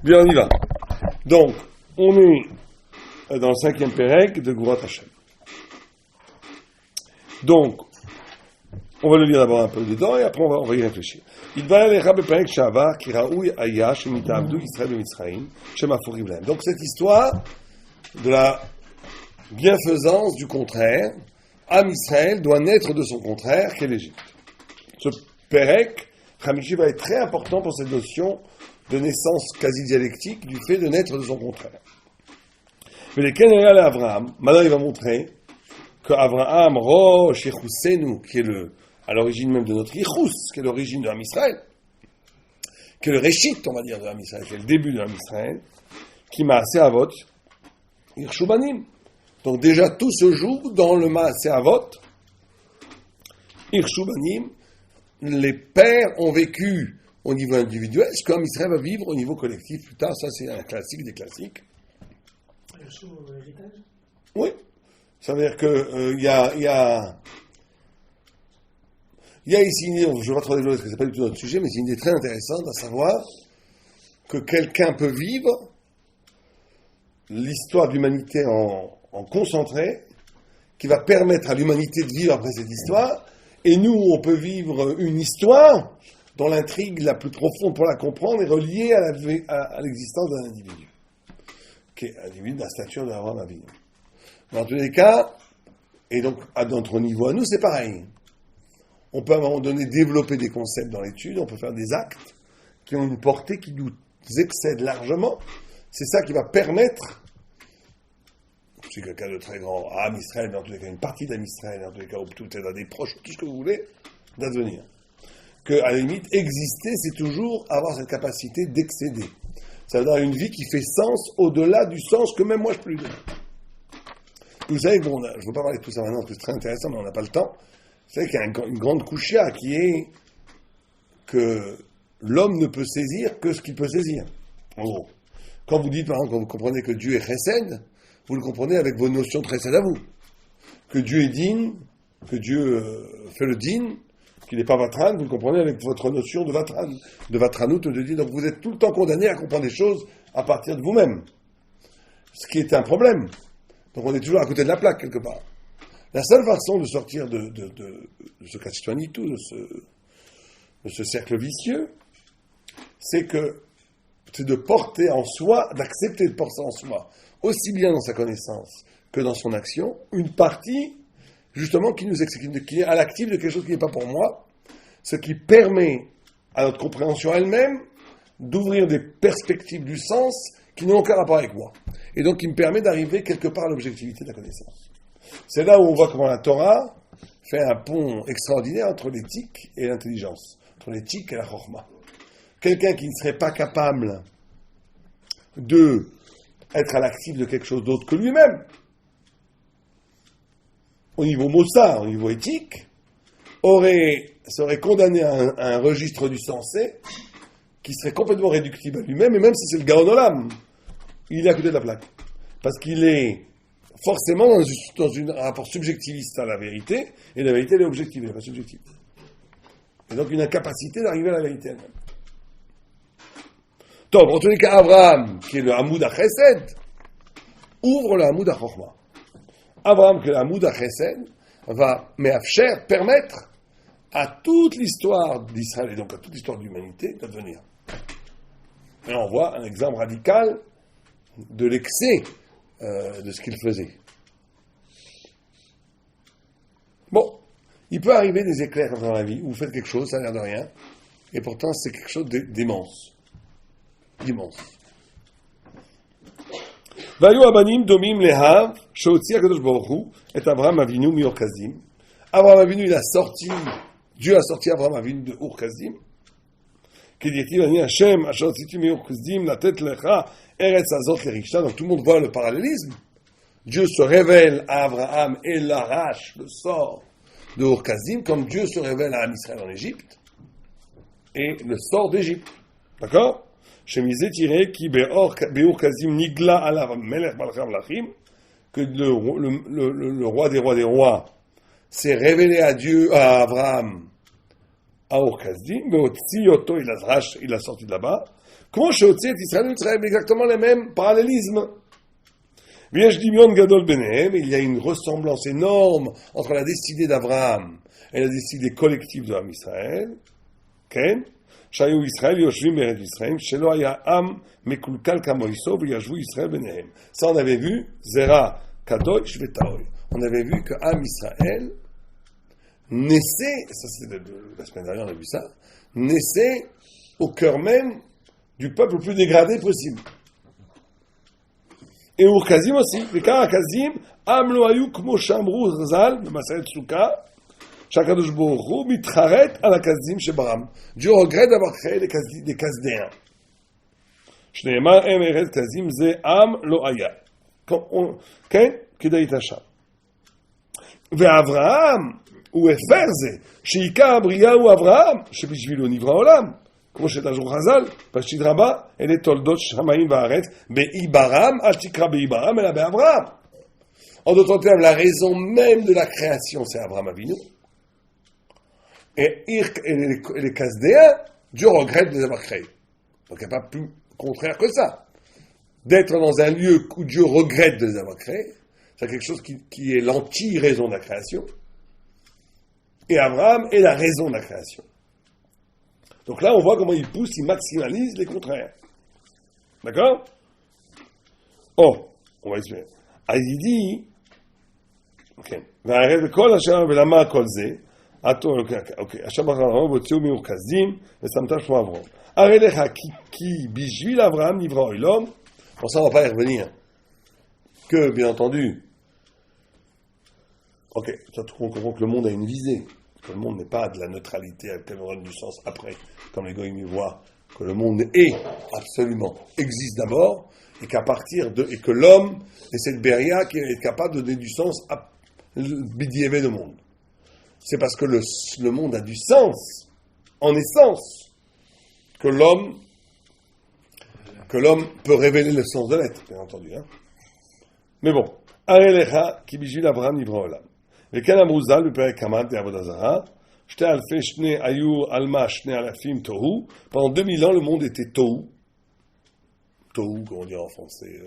Bien, on y va. Donc, on est dans le 5e Pérec de Gvurat Hashem. Donc, on va le lire d'abord un peu dedans et après on va y réfléchir. Donc cette histoire de la bienfaisance du contraire, Am Israël doit naître de son contraire qu'est l'Égypte. Ce Pérec, Hamishi, va être très important pour cette notion de naissance quasi dialectique du fait de naître de son contraire. Mais les Kenéal et Abraham, maintenant il va montrer que Abraham, Rosh Yichusenu, qui est à l'origine même de notre Yichus, qui est l'origine de Am Israël, qui est le Réchit, on va dire, de Am Israël, qui est le début de Am Israël, qui Maaseh Avot, Yirshu Banim. Donc déjà tout se joue dans le Maaseh Avot, Yirshu Banim. Les pères ont vécu au niveau individuel, ce qu'Am Israël va vivre au niveau collectif plus tard. Ça, c'est un classique des classiques. L'héritage ? Oui. Ça veut dire que il y a ici une idée, je ne vais pas trop développer parce que ce n'est pas du tout notre sujet, mais c'est une idée très intéressante à savoir que quelqu'un peut vivre l'histoire de l'humanité en concentré, qui va permettre à l'humanité de vivre après cette histoire, et nous, on peut vivre une histoire dont l'intrigue la plus profonde pour la comprendre est reliée à l'existence d'un individu, qui est un individu de la stature d'Abraham Avinu. Dans tous les cas, et donc à notre niveau à nous, c'est pareil. On peut à un moment donné développer des concepts dans l'étude, on peut faire des actes qui ont une portée qui nous excède largement. C'est ça qui va permettre, c'est quelqu'un de très grand, à Am Israël, dans tous les cas, une partie d'Am Israël, dans tous les cas, tout est dans des proches, tout ce que vous voulez, d'advenir. Que, à la limite, exister, c'est toujours avoir cette capacité d'excéder. Ça veut dire une vie qui fait sens au-delà du sens que même moi je peux lui donner. Vous savez que, je ne veux pas parler de tout ça maintenant, parce que c'est très intéressant, mais on n'a pas le temps. Vous savez qu'il y a une grande couchia qui est que l'homme ne peut saisir que ce qu'il peut saisir. En gros. Quand vous dites, par exemple, quand vous comprenez que Dieu est chesed, vous le comprenez avec vos notions de chesed à vous. Que Dieu est din, que Dieu fait le din, qu'il n'est pas vatran, vous le comprenez avec votre notion de vatran, de vatranout, de din. Donc vous êtes tout le temps condamné à comprendre des choses à partir de vous-même. Ce qui est un problème. Donc on est toujours à côté de la plaque, quelque part. La seule façon de sortir de ce casse-toi-nitou, de ce cercle vicieux, c'est de porter en soi, d'accepter de porter en soi, aussi bien dans sa connaissance que dans son action, une partie, justement, qui est à l'actif de quelque chose qui n'est pas pour moi, ce qui permet à notre compréhension elle-même d'ouvrir des perspectives du sens qui n'ont aucun rapport avec moi. Et donc qui me permet d'arriver quelque part à l'objectivité de la connaissance. C'est là où on voit comment la Torah fait un pont extraordinaire entre l'éthique et l'intelligence, entre l'éthique et la chorma. Quelqu'un qui ne serait pas capable de être à l'actif de quelque chose d'autre que lui-même, au niveau mossar, au niveau éthique, serait condamné à un registre du sensé qui serait complètement réductible à lui-même, et même si c'est le Gaon Olam, il est à côté de la plaque. Parce qu'il est forcément dans un rapport subjectiviste à la vérité, et la vérité elle est objective, elle n'est pas subjective. Et donc une incapacité d'arriver à la vérité elle-même. Donc, en tous les cas, Abraham, qui est le Hamoud HaChesed, ouvre le Hamoud HaChochma. Abraham, qui est le Hamoud HaChesed, va, permettre à toute l'histoire d'Israël, et donc à toute l'histoire de l'humanité, d'advenir. Et on voit un exemple radical de l'excès de ce qu'il faisait. Bon, il peut arriver des éclairs dans la vie, où vous faites quelque chose, ça a l'air de rien, et pourtant c'est quelque chose d'immense. D'immense. Vayu abanim domim lehav, sheotzi HaKadosh Baruch Hu, et Abraham Avinu mi Ur Kasdim. Abraham Avinu, Dieu a sorti Abraham Avinu de Ur Kasdim. Qui dit-il, Ani Hashem, asher hotziti mi Ur Kasdim, latet lecha, eretz hazot lerishta. Donc tout le monde voit le parallélisme. Dieu se révèle à Abraham et l'arrache, le sort de Ur Kasdim, comme Dieu se révèle à Am Israël en Égypte, et le sort d'Égypte. D'accord? Shemizé tiré qui Be'ur Kasdim nigla alav melech balchav lachim, que le roi des rois s'est révélé à Dieu, à Abraham, Aor Kazdim, Veotzi Oto, il a sorti de là-bas. Comment Sheotzi et Israël, exactement les mêmes parallélismes. Viesh Dimion Gadol Benehem, il y a une ressemblance énorme entre la destinée d'Abraham et la destinée collective de l'âme Israël. Ken, Shayu Israël, Yoshvim Beret Israël, Shelo Haya Am, Mekulkal Kamoiso, V'yashvu Israël Benehem. Ça, on avait vu, Zera, Kadosh, Vetaoy. On avait vu que Am Israël naissait, ça c'était la semaine dernière, on a vu ça, naissait au cœur même du peuple le plus dégradé possible. Et au Kazim aussi, les cas à Kazim, Am lo hayu kmo shamru Zal, Masalet Souka, Shakadosh Baruch Hu mitcharet à la Kazim shebaram. Dieu regrette d'avoir créé les Kazdéens. Shneimar em eret Kazim ze Am lo haya. כן, כדאי תשם. ואברהם הוא הפר זה, שעיקר הבריאה הוא אברהם, שבשבילו נברא עולם. כמו שתשרו חז"ל, פשטית רבה, אלה תולדות שמיים והארץ, בעיברם, אל תקרא בעיברם, אלא באברהם. En d'autres termes, la raison même de la création, c'est Abraham Avinu. Et les Kazdéens, Dieu regrette de les avoir créés. Donc il n'y a pas plus contraire que ça. D'être dans un lieu où Dieu regrette de les avoir créés, c'est quelque chose qui est l'anti-raison de la création. Et Abraham est la raison de la création. Donc là, on voit comment il pousse, il maximalise les contraires. D'accord? Oh, on va expliquer. Il dit, ok, Bon, ça, on ne va pas y revenir. Que, bien entendu, ok, on comprend que le monde a une visée, que le monde n'est pas de la neutralité à laquelle on donne du sens après, comme les goïms voient, que le monde est absolument, existe d'abord, et qu'à partir de, et que l'homme est cette beria qui est capable de donner du sens à bidiévé de monde. C'est parce que le monde a du sens, en essence, que l'homme peut révéler le sens de l'être, bien entendu. Hein. Mais bon, Arelecha, qui bijil Abraham nivra olam. וכן אמרו ז"ל בפרק כ"ד בעבודה זרה, 2 אלפי שני היו עלמא 2 אלפים תוהו, pendant 2000 ans le monde était tohu, tohu, comment dire en français,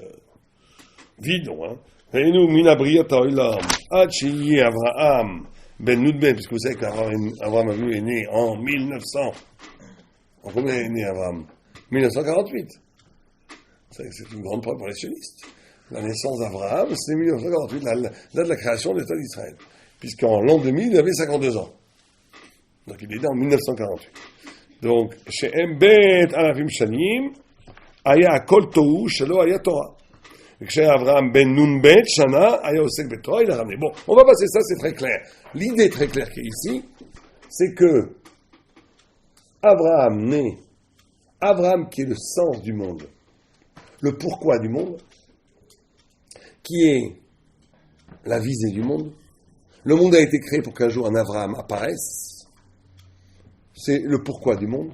vide, hein. והיינו מן הבריאת העולם, עד שיהיה אברהם ben Nudben, puisque vous savez qu'Abraham est né en 1900. En combien est né Abraham? 1948. C'est une grande preuve pour les sionistes. La naissance d'Abraham, c'est 1948, la date de la création de l'État d'Israël. Puisqu'en l'an 2000, il avait 52 ans. Donc il est né en 1948. Donc, chez Mbet Alafim Shanim, Aya Akol Tohu, Shelo Aya Torah. Et chez Abraham Ben Nunbet Shana, Aya Osek Betorah, il a ramené. Bon, on va passer ça, c'est très clair. L'idée très claire qui est ici, c'est que Abraham qui est le sens du monde, le pourquoi du monde, qui est la visée du monde. Le monde a été créé pour qu'un jour un Abraham apparaisse. C'est le pourquoi du monde.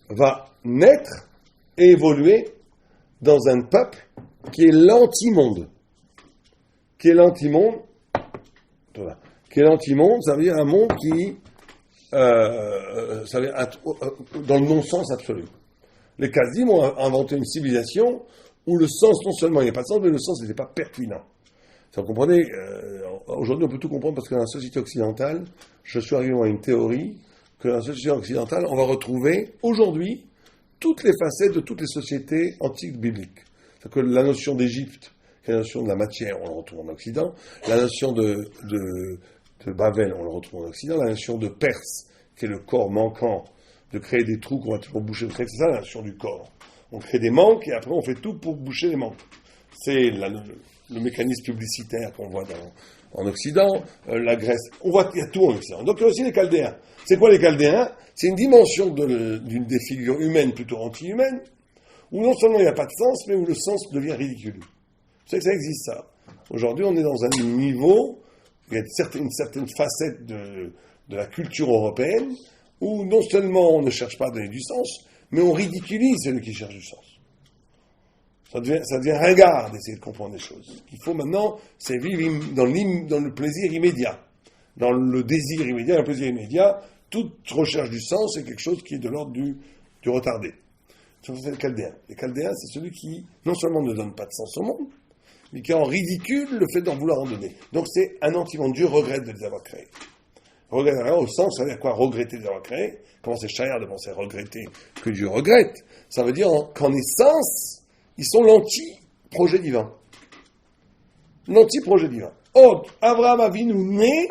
Va naître et évoluer dans un peuple qui est l'anti-monde. Qui est l'anti-monde. Voilà. Qui est l'anti-monde, ça veut dire un monde qui... ça veut dire dans le non-sens absolu. Les Kazdim ont inventé une civilisation où le sens, non seulement il n'y a pas de sens, mais le sens n'était pas pertinent. Vous comprenez, aujourd'hui on peut tout comprendre parce que dans la société occidentale, je suis arrivé à une théorie que dans la société occidentale, on va retrouver aujourd'hui toutes les facettes de toutes les sociétés antiques bibliques. C'est-à-dire que la notion d'Égypte, la notion de la matière, on le retrouve en Occident, la notion de Babel, on le retrouve en Occident, la notion de Perse, qui est le corps manquant, de créer des trous qu'on va pour boucher, c'est ça la notion du corps. On crée des manques et après on fait tout pour boucher les manques. C'est le mécanisme publicitaire qu'on voit en Occident, la Grèce, on voit qu'il y a tout en Occident. Donc il y a aussi les Chaldéens. C'est quoi les Chaldéens? C'est une dimension d'une des figures humaines, plutôt anti-humaines, où non seulement il n'y a pas de sens, mais où le sens devient ridicule. Vous savez que ça existe ça. Aujourd'hui on est dans un niveau, il y a une certaine facette de la culture européenne, où non seulement on ne cherche pas à donner du sens, mais on ridiculise celui qui cherche du sens. Ça devient ringard d'essayer de comprendre les choses. Il faut maintenant, c'est vivre dans le plaisir immédiat. Dans le désir immédiat, le plaisir immédiat, toute recherche du sens est quelque chose qui est de l'ordre du retardé. C'est le chaldéen. Les chaldéens, c'est celui qui, non seulement ne donne pas de sens au monde, mais qui en ridicule le fait d'en vouloir en donner. Donc c'est un anti-monde. Dieu regrette de les avoir créés. Regrette au sens, ça veut dire quoi? Regretter de les avoir créés. Comment c'est chaillard de penser regretter que Dieu regrette? Ça veut dire qu'en essence, ils sont l'anti-projet divin. L'anti-projet divin. Oh, Abraham Avinu né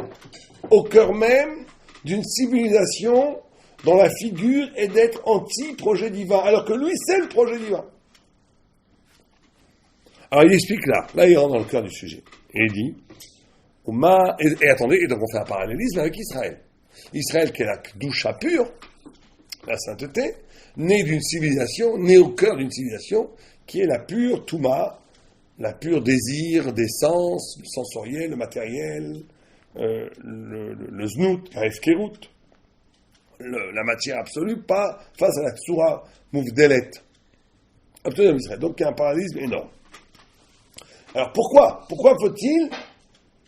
au cœur même d'une civilisation dont la figure est d'être anti-projet divin, alors que lui, c'est le projet divin. Alors il explique là il rentre dans le cœur du sujet. Et il dit, et attendez, et donc on fait un parallélisme avec Israël. Israël qui est la Kdusha pure, la sainteté, né d'une civilisation, né au cœur d'une civilisation, qui est la pure Touma, la pure désir des sens, le sensoriel, le matériel, le znout, la efkerut, la matière absolue, pas face à la tsura mouvdelet. Absolument Israël. Donc il y a un parallélisme énorme. Alors pourquoi faut-il,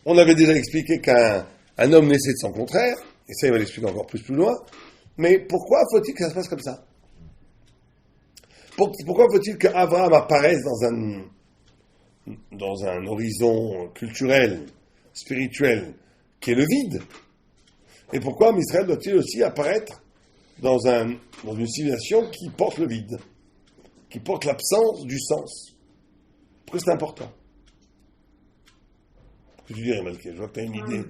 on avait déjà expliqué qu'un homme naissait de son contraire, et ça il va l'expliquer encore plus loin, mais pourquoi faut-il que ça se passe comme ça? Pourquoi faut-il qu'Abraham apparaisse dans un horizon culturel, spirituel, qui est le vide? Et pourquoi Israël doit-il aussi apparaître dans une civilisation qui porte le vide, qui porte l'absence du sens? Pourquoi c'est important? Qu'est-ce que tu dirais, Malké? Je vois que tu as une idée.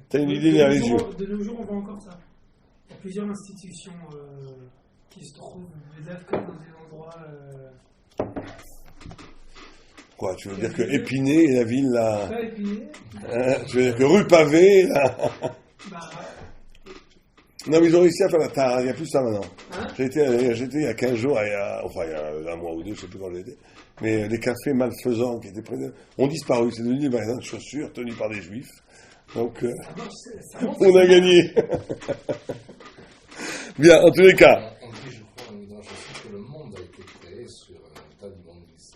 Tu as une idée derrière les yeux. De nos jours, on voit encore ça. Il y a plusieurs institutions qui se trouvent comme dans des endroits... Quoi, tu veux dire que Épinay est la ville là? Pas Épinay. Tu veux dire que rue Pavée là? Bah, non, mais ils ont réussi à faire la tare. Il n'y a plus ça maintenant. hein? J'étais il y a 15 jours, il y a un mois ou deux, je ne sais plus quand j'étais. Mais les cafés malfaisants qui étaient près d'eux ont disparu. C'est devenu des magasins de chaussures tenus par des juifs. Donc, Ça marche, on a gagné. Bien, en tous les cas. On dit, je crois, dans Midrash aussi, que le monde a été créé sur un tas d'immondices.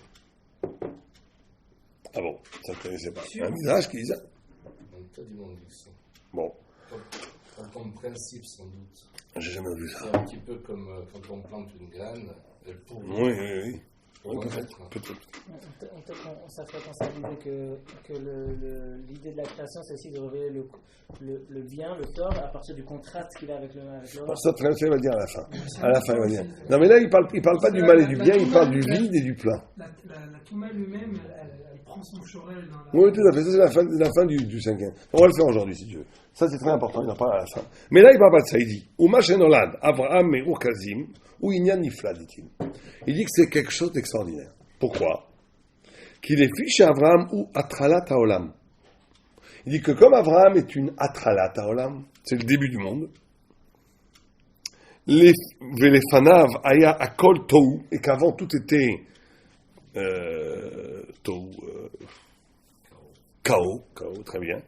Ah bon, ça ne connaissais pas. Sûr. Un Midrash qui dit ça. Un tas d'immondices. Bon, Comme principe, sans doute. j'ai jamais vu ça. C'est un petit peu comme quand on plante une graine, elle pourrit. Oui. Pour Oui, renaître. peut-être. Ça ferait penser à l'idée que l'idée de la création, c'est aussi de révéler le bien, le tort, à partir du contraste qu'il a avec le mal. Alors ça, très bien, il va le dire à la fin. À la fin, il va dire. Non, mais là, il parle pas du mal et du bien, il parle du vide et du plein. La Touma elle-même, elle prend son chorel dans la... Oui, tout à fait. Ça, c'est la fin du cinquième. On va le faire aujourd'hui, si tu veux. Ça, c'est très important. Il en parle à la fin. Mais là, il parle pas de ça. Il dit Uma Shenolad, Avraham Me'ur Kazim, ou Inyan Nifla, dit-il. Il dit que c'est quelque chose d'extraordinaire. Pourquoi? Qu'il est fiché Avraham ou Atralat Haolam. Il dit que comme Avraham est une Atralat Haolam, c'est le début du monde, les Velefanav Aya Akol Tohu, et qu'avant tout était chaos, très bien.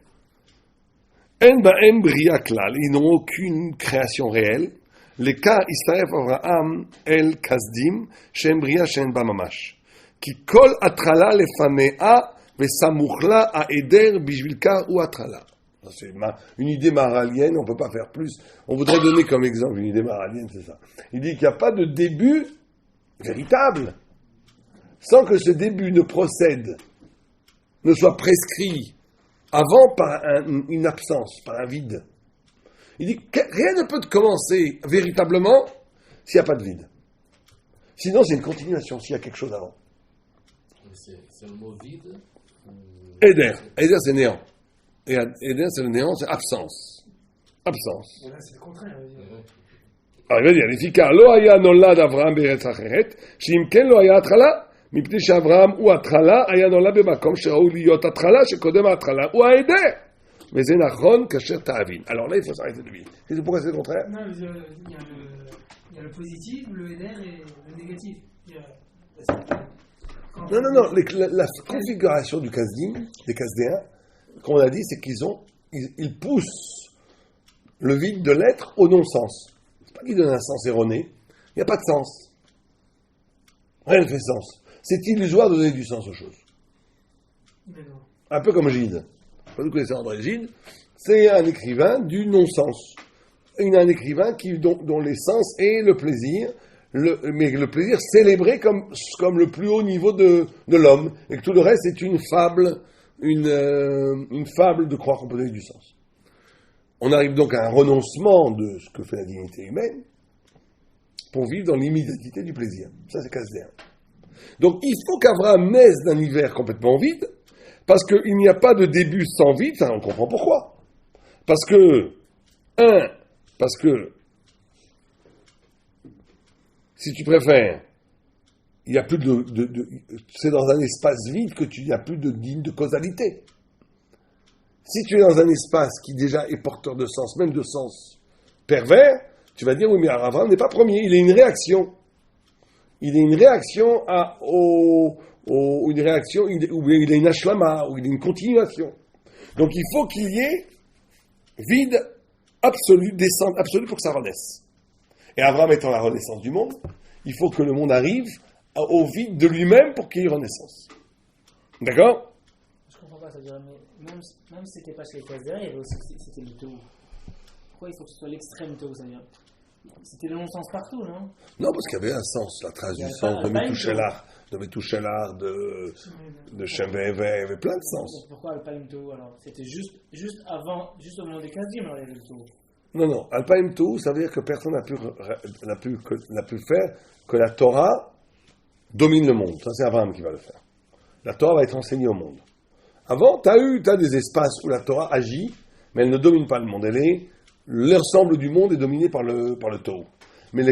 En ba'em bria klal, ils n'ont aucune création réelle. Les cas Israël Avraham el Kazdim, shem bria shen ba mamash. Ki kol atrala lefanea vesamuchla a eder bijvilka ou atrala. C'est une idée maralienne, on ne peut pas faire plus. On voudrait donner comme exemple une idée maralienne, c'est ça. Il dit qu'il n'y a pas de début véritable, sans que ce début ne procède, ne soit prescrit avant par une absence, par un vide. Il dit que rien ne peut commencer véritablement s'il n'y a pas de vide. Sinon, c'est une continuation, s'il y a quelque chose avant. C'est le mot vide Éder, c'est néant. Et Éder, c'est le néant, c'est absence. Absence. Et là, c'est le contraire. Alors, il va dire, l'ifika, lo haya nolad Avraham be'eretz acheret, she'im ken lo haya atchala, mipnei she'Avraham hu atchala, haya nolad b'makom she'raou liyot atchala, shekodem atchala, hu ha'eder. Mais c'est nachon kasher ta'avin. Alors là, il faut s'arrêter de vivre. Et pourquoi c'est le contraire? Non, il y a le positif, le éder et le négatif. Non. La configuration du Kasdim, des Kasdéens, comme on a dit, c'est qu'ils poussent le vide de l'être au non-sens. C'est pas qu'ils donnent un sens erroné. Il n'y a pas de sens. Rien ne fait sens. C'est illusoire de donner du sens aux choses. Un peu comme Gide. Vous connaissez André Gide, c'est un écrivain du non-sens. un écrivain dont l'essence est le plaisir, mais le plaisir célébré comme le plus haut niveau de l'homme, et que tout le reste est une fable de croire qu'on peut donner du sens. On arrive donc à un renoncement de ce que fait la dignité humaine pour vivre dans l'immédiateté du plaisir. Ça, c'est KSD1. Donc, il faut qu'Abraham naisse d'un univers complètement vide, parce qu'il n'y a pas de début sans vide. Enfin, on comprend pourquoi. Parce que, si tu préfères, il n'y a plus c'est dans un espace vide que il n'y a plus de causalité. Si tu es dans un espace qui déjà est porteur de sens, même de sens pervers, tu vas dire, oui, mais Abraham n'est pas premier, il est une réaction. Il est une réaction il est une ashlama, ou il est une continuation. Donc il faut qu'il y ait vide absolu, descente absolue pour que ça renaisse. Et Abraham étant la renaissance du monde, il faut que le monde arrive au vide de lui-même pour qu'il y ait renaissance. D'accord? Je comprends pas, c'est-à-dire, mais même si c'était pas chez les Khazars, il y avait aussi c'était le taux. Pourquoi il faut que ce soit l'extrême taux, c'est-à-dire c'était le non-sens partout, non? Non, parce qu'il y avait un sens, la trace du sens de Metouchelard, de Shembev, il y avait plein de sens. Pourquoi Alpaïm Tau alors? C'était juste au moment des Kazdim, alors il y avait le taux. Non, Alpaïm Tau, ça veut dire que personne n'a pu faire que la Torah domine le monde. Ça, c'est Abraham qui va le faire. La Torah va être enseignée au monde. Avant, tu as des espaces où la Torah agit, mais elle ne domine pas le monde. L'ensemble du monde est dominé par le Tau. Mais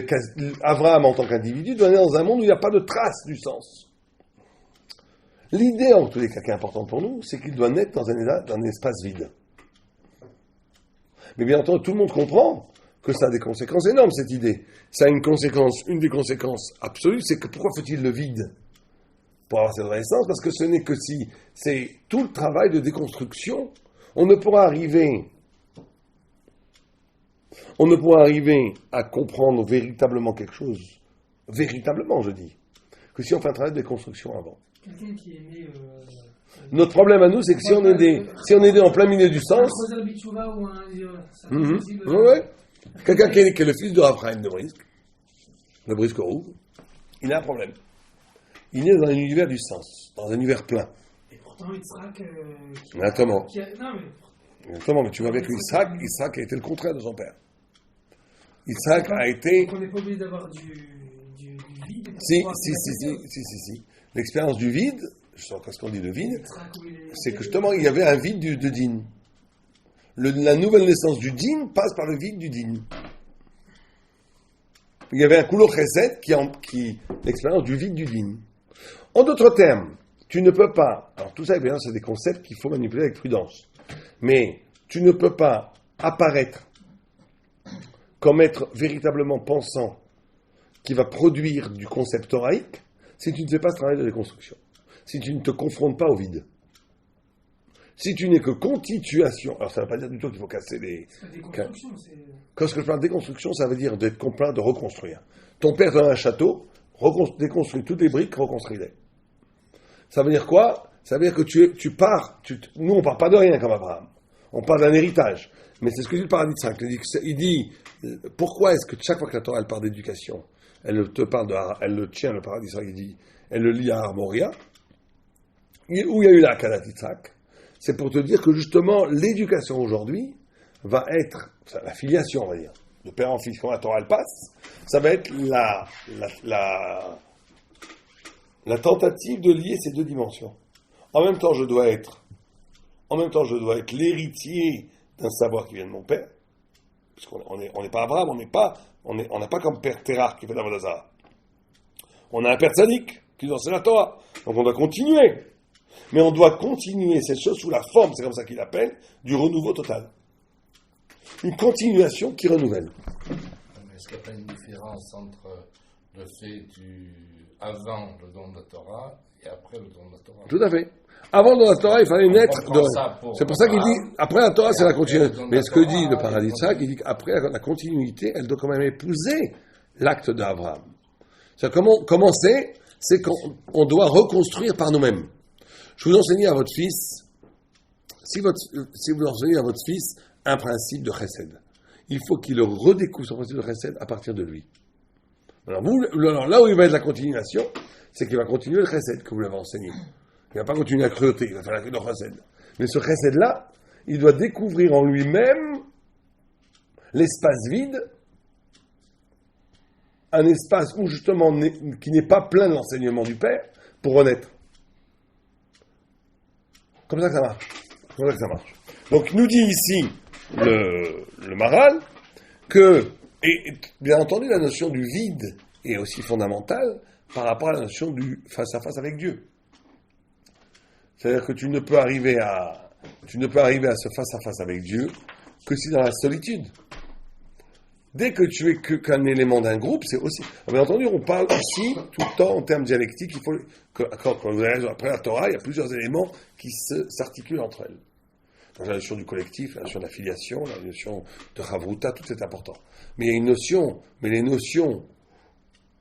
Abraham, en tant qu'individu, doit naître dans un monde où il n'y a pas de trace du sens. L'idée, en tous les cas, qui est importante pour nous, c'est qu'il doit naître dans un espace vide. Mais bien entendu, tout le monde comprend que ça a des conséquences énormes, cette idée. Ça a une des conséquences absolues, c'est que pourquoi faut-il le vide pour avoir cette renaissance? Parce que ce n'est que si c'est tout le travail de déconstruction, on ne pourra arriver à comprendre véritablement quelque chose, véritablement, je dis, que si on fait un travail de déconstruction avant. Quelqu'un qui est né... Notre problème à nous, c'est que si on est né en plein milieu du sens... Quelqu'un qui est le fils de Raphaël de Brisk-Roux, il a un problème. Il est dans un univers du sens, dans un univers plein. Et pourtant, Yitzhak... Exactement. Exactement, mais tu vois bien que Yitzhak a été le contraire de son père. Yitzhak a été... On n'est pas obligé d'avoir du vide. Si. L'expérience du vide, je sais pas ce qu'on dit de vide, c'est que justement, il y avait un vide de din. La nouvelle naissance du din passe par le vide du din. Il y avait un coulo chesed qui l'expérience du vide du din. En d'autres termes, tu ne peux pas, alors tout ça évidemment c'est des concepts qu'il faut manipuler avec prudence, mais tu ne peux pas apparaître comme être véritablement pensant qui va produire du concept thoraïque si tu ne fais pas ce travail de déconstruction, si tu ne te confrontes pas au vide. Si tu n'es que constitution, alors ça ne veut pas dire du tout qu'il faut casser les... Quand je parle de déconstruction, ça veut dire d'être complet, de reconstruire. Ton père dans un château, déconstruis toutes les briques, reconstruis-les. Ça veut dire quoi? Ça veut dire que tu pars, nous on ne part pas de rien comme Abraham, on part d'un héritage. Mais c'est ce que dit le paradis de 5. Il dit, pourquoi est-ce que chaque fois que la Torah elle parle d'éducation, elle le tient, le paradis de 5, il dit, elle le lit à Armoria, où il y a eu la Akadat Yitzhak, c'est pour te dire que justement, l'éducation aujourd'hui va être, la filiation, on va dire, de père en fils, quand la Torah elle passe, ça va être la tentative de lier ces deux dimensions. En même temps, je dois être l'héritier d'un savoir qui vient de mon père, puisqu'on n'est pas Abraham, on n'a pas comme père Terah qui fait la Vodazara. On a un père tzaddik qui nous enseigne la Torah, donc on doit continuer. Mais on doit continuer cette chose sous la forme, c'est comme ça qu'il appelle, du renouveau total. Une continuation qui renouvelle. Est-ce qu'il n'y a pas une différence entre le fait avant le don de la Torah et après le don de la Torah? Tout à fait. Avant le don de la Torah, il fallait naître. C'est pour ça qu'il dit, après la Torah, c'est la continuité. Mais ce que dit le paradis de Yitzhak, il dit qu'après la continuité, elle doit quand même épouser l'acte d'Abraham. Comment c'est qu'on doit reconstruire par nous-mêmes. Je vous enseigne à votre fils, si vous enseignez à votre fils un principe de chesed, il faut qu'il redécouvre son principe de chesed à partir de lui. Alors, là où il va être la continuation, c'est qu'il va continuer le chesed que vous l'avez enseigné. Il ne va pas continuer à cruauté, il va faire le chesed. Mais ce chesed-là, il doit découvrir en lui-même l'espace vide, un espace où justement qui n'est pas plein de l'enseignement du Père, pour renaître. Comme ça que ça marche. Donc, nous dit ici le Maharal que, et bien entendu, la notion du vide est aussi fondamentale par rapport à la notion du face-à-face avec Dieu. C'est-à-dire que tu ne peux arriver à ce face-à-face avec Dieu que si dans la solitude. Dès que tu es qu'un élément d'un groupe, c'est aussi... Bien entendu, on parle aussi tout le temps en termes dialectiques. Il faut quand vous allez après la Torah, il y a plusieurs éléments qui s'articulent entre elles. Donc, la notion du collectif, la notion de la filiation, la notion de Chavruta, tout est important. Mais il y a une notion, mais les notions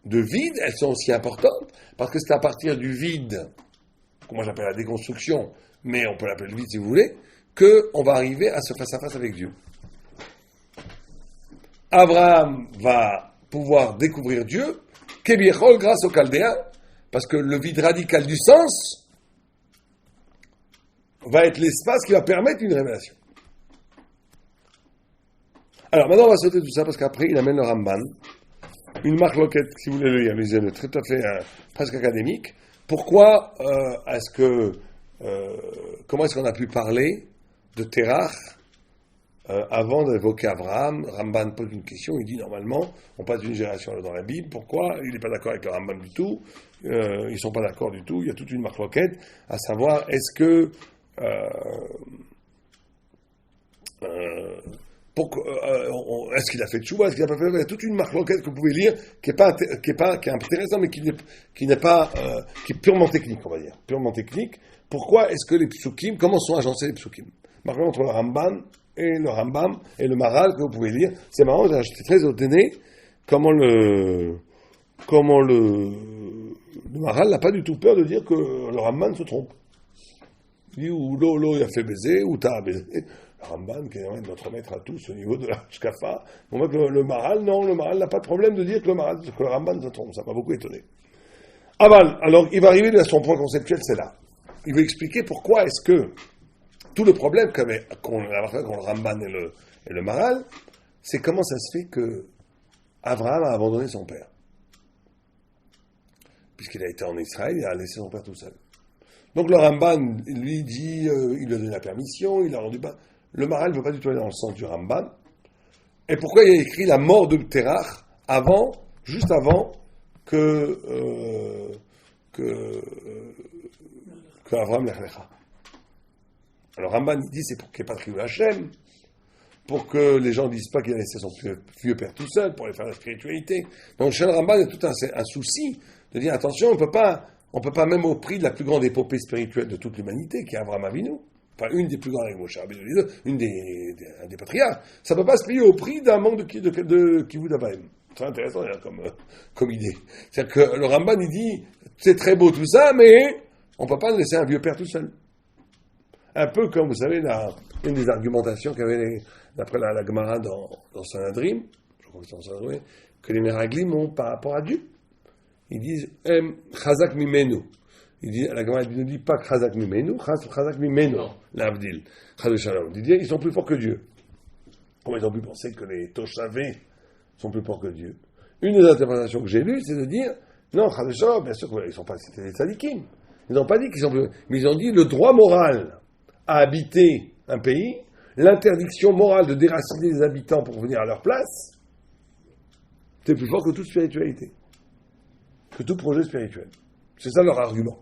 de vide, elles sont aussi importantes, parce que c'est à partir du vide, que moi j'appelle la déconstruction, mais on peut l'appeler le vide si vous voulez, qu'on va arriver à ce face-à-face avec Dieu. Abraham va pouvoir découvrir Dieu, Kebiechol, grâce aux Chaldéens, parce que le vide radical du sens va être l'espace qui va permettre une révélation. Alors maintenant on va sauter tout ça, parce qu'après il amène le Ramban, une marloquette, si vous voulez le lire, lisez-le, tout à fait presque académique. Pourquoi comment est-ce qu'on a pu parler de Terach avant d'évoquer Abraham? Ramban pose une question, il dit normalement, on passe d'une génération dans la Bible, pourquoi il n'est pas d'accord avec le Ramban du tout, ils ne sont pas d'accord du tout, il y a toute une marloquette, à savoir, est-ce qu'il a fait tchouva, est-ce qu'il n'a pas fait, il y a toute une marloquette que vous pouvez lire, qui est intéressant, mais qui est purement technique, on va dire, purement technique. Pourquoi est-ce que les psukim, comment sont agencés les psukim? Marquons entre le Ramban et le Rambam et le Maharal que vous pouvez lire. C'est marrant, j'étais très étonné comment le Maharal n'a pas du tout peur de dire que le Ramban se trompe. Il dit ou l'eau il a fait baiser, ou t'as baisé. Le Ramban, qui est notre maître à tous au niveau de la Shkafa, on voit que le Maharal n'a pas de problème de dire que le Ramban se trompe. Ça m'a beaucoup étonné. Aval, alors il va arriver à son point conceptuel, c'est là. Il veut expliquer pourquoi est-ce que tout le problème qu'on a avec le Ramban et le Maharal, c'est comment ça se fait que Abraham a abandonné son père. Puisqu'il a été en Israël, il a laissé son père tout seul. Donc le Ramban, lui dit, il lui a donné la permission, il a rendu pas. Le Maharal ne veut pas du tout aller dans le sens du Ramban. Et pourquoi il a écrit la mort de Terach juste avant que Abraham l'Echlecha. Alors Ramban il dit c'est pour qu'il n'y ait pas de Chilul Hashem, pour que les gens ne disent pas qu'il a laissé son vieux père tout seul, pour aller faire la spiritualité. Donc chez le Ramban il y a tout un souci de dire attention, on ne peut pas même au prix de la plus grande épopée spirituelle de toute l'humanité, qui est Avraham Avinu, enfin une des plus grandes avec Moshe Rabbeinu, une des patriarches, ça ne peut pas se payer au prix d'un manque de Kivud Abahem. C'est intéressant comme idée. C'est-à-dire que le Ramban il dit c'est très beau tout ça, mais on ne peut pas laisser un vieux père tout seul. Un peu comme, vous savez, une des argumentations qu'avait, d'après la Gemara dans Sanhedrin, je crois que c'est dans Sanhedrin, que les Meraglim ont par rapport à Dieu. Ils disent Chazak Mimenu. La Gemara ne dit pas Chazak Mimenu, Chazak Mimenu, l'Avdil. Ils sont plus forts que Dieu. Comment ils ont pu penser que les Toshavés sont plus forts que Dieu? Une des interprétations que j'ai lues, c'est de dire non, Chazak, bien sûr qu'ils ne sont pas, c'était des tzadikim. Ils n'ont pas dit qu'ils sont plus, mais ils ont dit le droit moral à habiter un pays, l'interdiction morale de déraciner les habitants pour venir à leur place, c'est plus fort que toute spiritualité, que tout projet spirituel. C'est ça leur argument.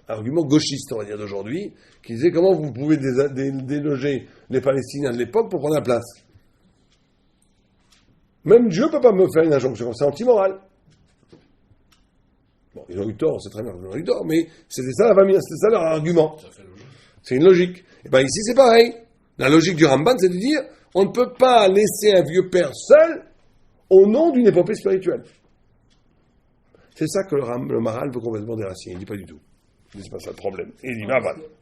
Argument gauchiste, on va dire, d'aujourd'hui, qui disait comment vous pouvez déloger les Palestiniens de l'époque pour prendre la place. Même Dieu ne peut pas me faire une injonction, c'est anti-moral. Bon, ils ont eu tort, c'est très bien qu'ils ont eu tort, mais c'était ça leur argument. C'est une logique. Et bien ici, c'est pareil. La logique du Ramban, c'est de dire, on ne peut pas laisser un vieux père seul au nom d'une épopée spirituelle. C'est ça que le Maharal veut complètement déraciner. Il ne dit pas du tout. Il dit, c'est pas ça le problème. Et il dit,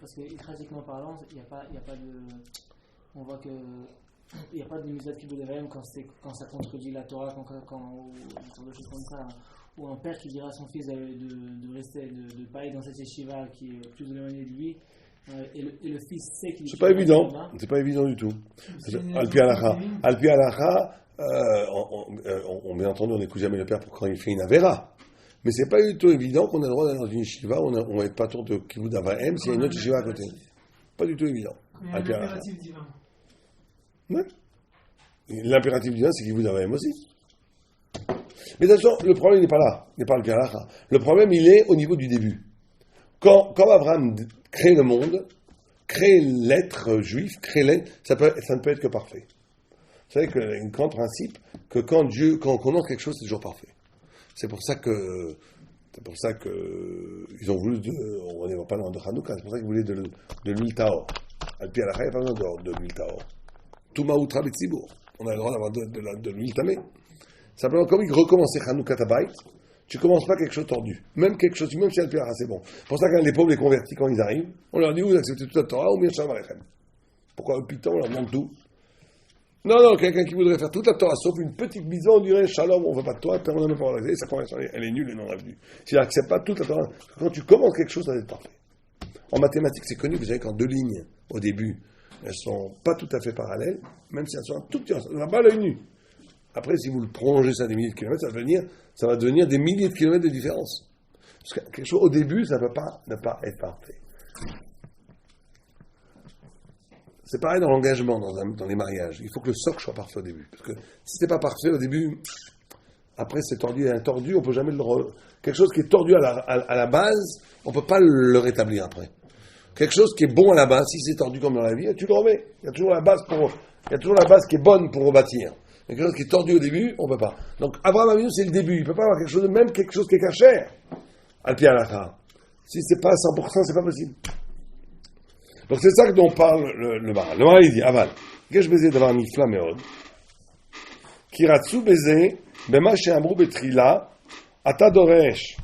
parce que tragiquement parlant, il n'y a pas de... On voit que il n'y a pas de mitzvah de Kibbutz Avayim quand ça contredit la Torah, ou des sortes de choses comme ça. Ou un père qui dira à son fils de rester, de pas aller dans cette yeshiva qui est plus éloignée de lui, et le fils sait qu'il est. C'est pas évident. C'est pas évident du tout. Al-Pi Halacha, bien entendu, on n'écoute jamais le père pour quand il fait une avéra. Mais c'est pas du tout évident qu'on a le droit d'aller dans une yeshiva, on va être patron de Kibbutz Avayim s'il y a une autre yeshiva à côté. Pas du tout évident. Il y a un impératif divin. Ouais. L'impératif divin, c'est Kibbutz Avayim aussi. Mais attention, le problème n'est pas là, n'est pas le Halacha. Le problème, il est au niveau du début. Quand Abraham crée le monde, crée l'être juif, ça ne peut être que parfait. Vous savez qu'il y a un grand principe que quand on commence quelque chose, c'est toujours parfait. C'est pour ça que ils ont voulu on n'est pas dans de Hanouka, c'est pour ça qu'ils voulaient de l'huile Tahor. Al-Pi Halacha, il n'y a pas besoin de l'huile Tahor. Touma Outra Betsibour. On a le droit d'avoir de l'huile tamée. Simplement, comme il recommençait Hanouka Tabayt, tu commences pas quelque chose tordu. Même si Al-Pi Halacha, c'est bon. C'est pour ça que les pauvres, les convertis, quand ils arrivent, on leur dit, vous acceptez toute la Torah ou bien Shalom Aleichem. Pourquoi au piton, on leur demande tout? Non, quelqu'un qui voudrait faire toute la Torah, sauf une petite maison, on dirait Shalom, on ne veut pas de toi, on n'a même pas regardé, sa conversion, elle est nulle et non revenue. S'il n'accepte pas toute la Torah, quand tu commences quelque chose, ça va être parfait. En mathématiques, c'est connu, vous savez qu'en 2 lignes, au début, elles ne sont pas tout à fait parallèles, même si elles sont un tout petit, on n'a pas l'œil nu. Après, si vous le prolongez ça des milliers de kilomètres, ça va devenir des milliers de kilomètres de différence. Parce que quelque chose, au début, ça ne peut pas ne pas être parfait. C'est pareil dans l'engagement, dans les mariages. Il faut que le socle soit parfait au début. Parce que si c'est pas parfait au début, après c'est tordu et tordu, on peut jamais quelque chose qui est tordu à la base, on peut pas le rétablir après. Quelque chose qui est bon à la base, si c'est tordu comme dans la vie, tu le remets. Il y a toujours la base qui est bonne pour rebâtir. Mais quelque chose qui est tordu au début, on peut pas. Donc Abraham Avinu, c'est le début. Il peut pas avoir quelque chose qui est caché. Al-Pi Halacha. Si c'est pas 100%, c'est pas possible. Donc c'est ça dont parle le Maral. Le Maral il dit, Aval, Gesh beze davar nifla meod, ki ratzu beze, bema she'amru betrila, ata doresh,